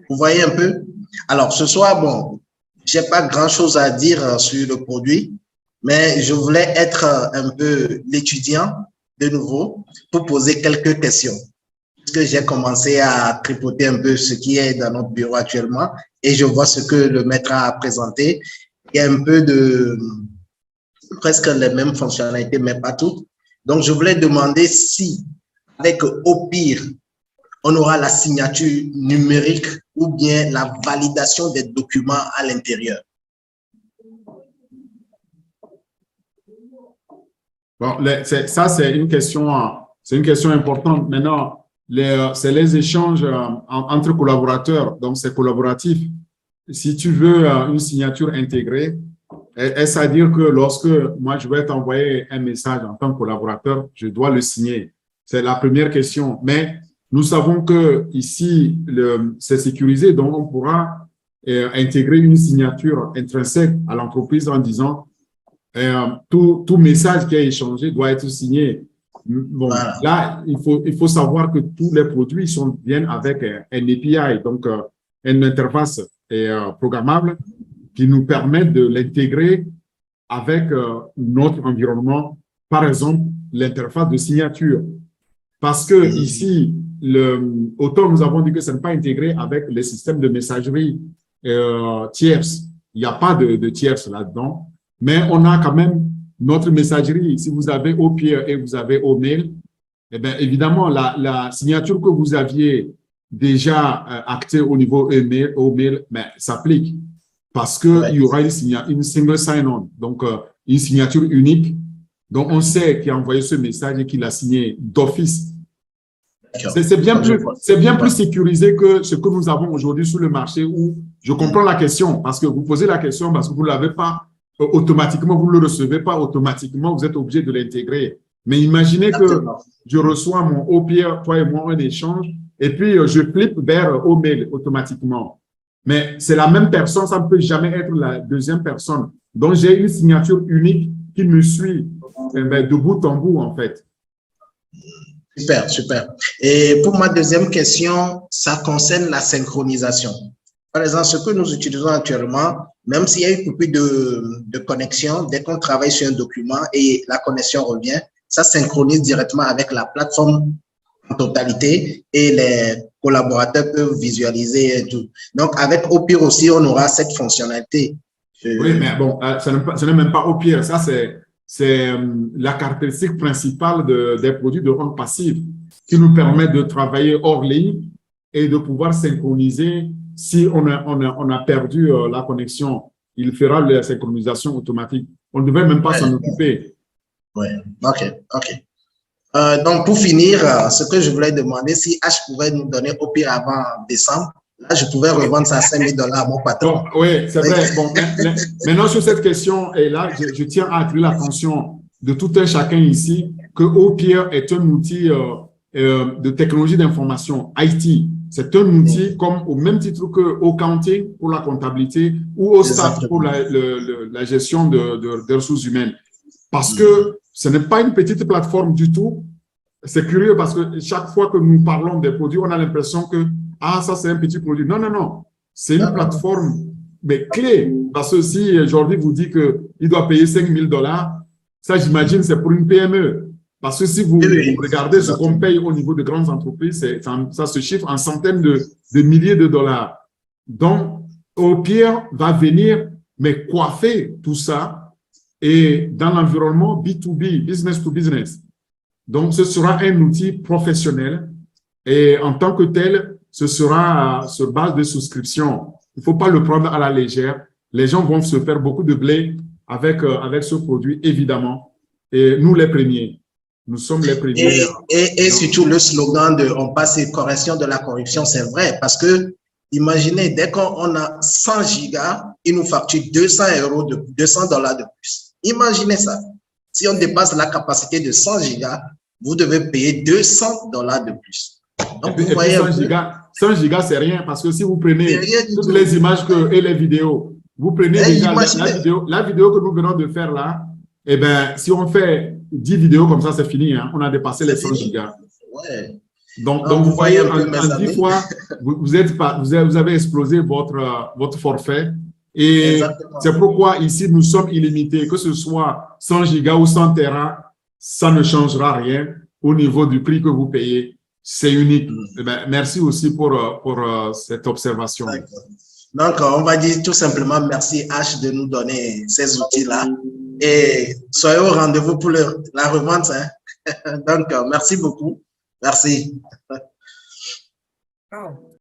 Vous voyez un peu? Alors, ce soir, bon, j'ai pas grand-chose à dire sur le produit, mais je voulais être un peu l'étudiant de nouveau pour poser quelques questions. Puisque j'ai commencé à tripoter un peu ce qui est dans notre bureau actuellement et je vois ce que le maître a présenté. Il y a un peu de presque les mêmes fonctionnalités, mais pas toutes. Donc, je voulais demander si, avec OPIR, on aura la signature numérique ou bien la validation des documents à l'intérieur? Bon, ça, c'est une question importante. Maintenant, c'est les échanges entre collaborateurs, donc c'est collaboratif. Si tu veux une signature intégrée, est-ce à dire que lorsque moi, je vais t'envoyer un message en tant que collaborateur, je dois le signer? C'est la première question. Mais nous savons que ici, c'est sécurisé, donc on pourra intégrer une signature intrinsèque à l'entreprise en disant tout message qui est échangé doit être signé. Bon, Voilà. là, il faut savoir que tous les produits viennent avec un API, donc une interface programmable qui nous permet de l'intégrer avec notre environnement, par exemple, l'interface de signature. Parce que ici, autant nous avons dit que ce n'est pas intégré avec les systèmes de messagerie tierces. Il n'y a pas de tierces là-dedans, mais on a quand même notre messagerie. Si vous avez OPeer et vous avez OMail, eh bien, évidemment, la signature que vous aviez déjà actée au niveau OMail, s'applique parce qu'il y aura une single sign-on, donc une signature unique. Donc, on sait qui a envoyé ce message et qui l'a signé d'office. C'est bien plus sécurisé que ce que nous avons aujourd'hui sur le marché où je comprends la question parce que vous posez la question parce que vous ne l'avez pas automatiquement, vous ne le recevez pas automatiquement, vous êtes obligé de l'intégrer. Mais imaginez que je reçois mon OPeer, toi et moi, un échange, et puis je flippe vers OMail automatiquement. Mais c'est la même personne, ça ne peut jamais être la deuxième personne. Donc, j'ai une signature unique qui me suit de bout en bout, en fait. Super, super. Et pour ma deuxième question, ça concerne la synchronisation. Par exemple, ce que nous utilisons actuellement, même s'il y a une coupure de connexion, dès qu'on travaille sur un document et la connexion revient, ça synchronise directement avec la plateforme en totalité et les collaborateurs peuvent visualiser et tout. Donc, avec OPeer aussi, on aura cette fonctionnalité. Oui, mais bon, ce n'est même pas OPeer. Ça, c'est la caractéristique principale des produits de rente passive qui nous permet de travailler hors ligne et de pouvoir synchroniser. Si on a perdu la connexion, il fera la synchronisation automatique. On ne devait même pas s'en occuper. Oui, OK. Donc, pour finir, ce que je voulais demander, si H pouvait nous donner OPeer avant décembre, là, je pouvais revendre ça à $5 000 à mon patron. Bon, oui, c'est vrai. Bon, maintenant, sur cette question, et là, je tiens à attirer l'attention de tout un chacun ici que OPeer est un outil de technologie d'information, IT. C'est un outil comme au même titre que Accounting pour la comptabilité ou au staff pour la gestion des ressources humaines. Parce que ce n'est pas une petite plateforme du tout. C'est curieux parce que chaque fois que nous parlons des produits, on a l'impression que ça c'est un petit produit. Non, non, non. C'est une plateforme mais clé. Parce que si aujourd'hui vous dit qu'il doit payer $5 000, ça j'imagine c'est pour une PME. Parce que si vous regardez ce qu'on paye au niveau de grandes entreprises, ça se chiffre en centaines de milliers de dollars. Donc, OPeer va venir mais coiffer tout ça et dans l'environnement B2B, business to business. Donc, ce sera un outil professionnel et en tant que tel, ce sera sur base de souscription. Il ne faut pas le prendre à la légère. Les gens vont se faire beaucoup de blé avec ce produit, évidemment. Et nous, les premiers. Nous sommes les premiers. Et surtout, le slogan de « On passe et correction de la corruption », c'est vrai. Parce que, imaginez, dès qu'on a 100 gigas, ils nous facturent $200 de plus. Imaginez ça. Si on dépasse la capacité de 100 gigas, vous devez payer $200 de plus. Donc, vous voyez 100 gigas, c'est rien parce que si vous prenez toutes les images et les vidéos, vous prenez déjà la vidéo que nous venons de faire là, eh bien, si on fait 10 vidéos comme ça, c'est fini. Hein, on a dépassé les 100 gigas. Ouais. Donc, vous voyez, en 10 fois, vous avez explosé votre forfait. Et c'est pourquoi ici, nous sommes illimités. Que ce soit 100 gigas ou 100 terras, ça ne changera rien au niveau du prix que vous payez. C'est unique. Eh bien, merci aussi pour cette observation. Donc, on va dire tout simplement merci H de nous donner ces outils-là. Et soyez au rendez-vous pour la revente. Hein. Donc, merci beaucoup. Merci. Oh.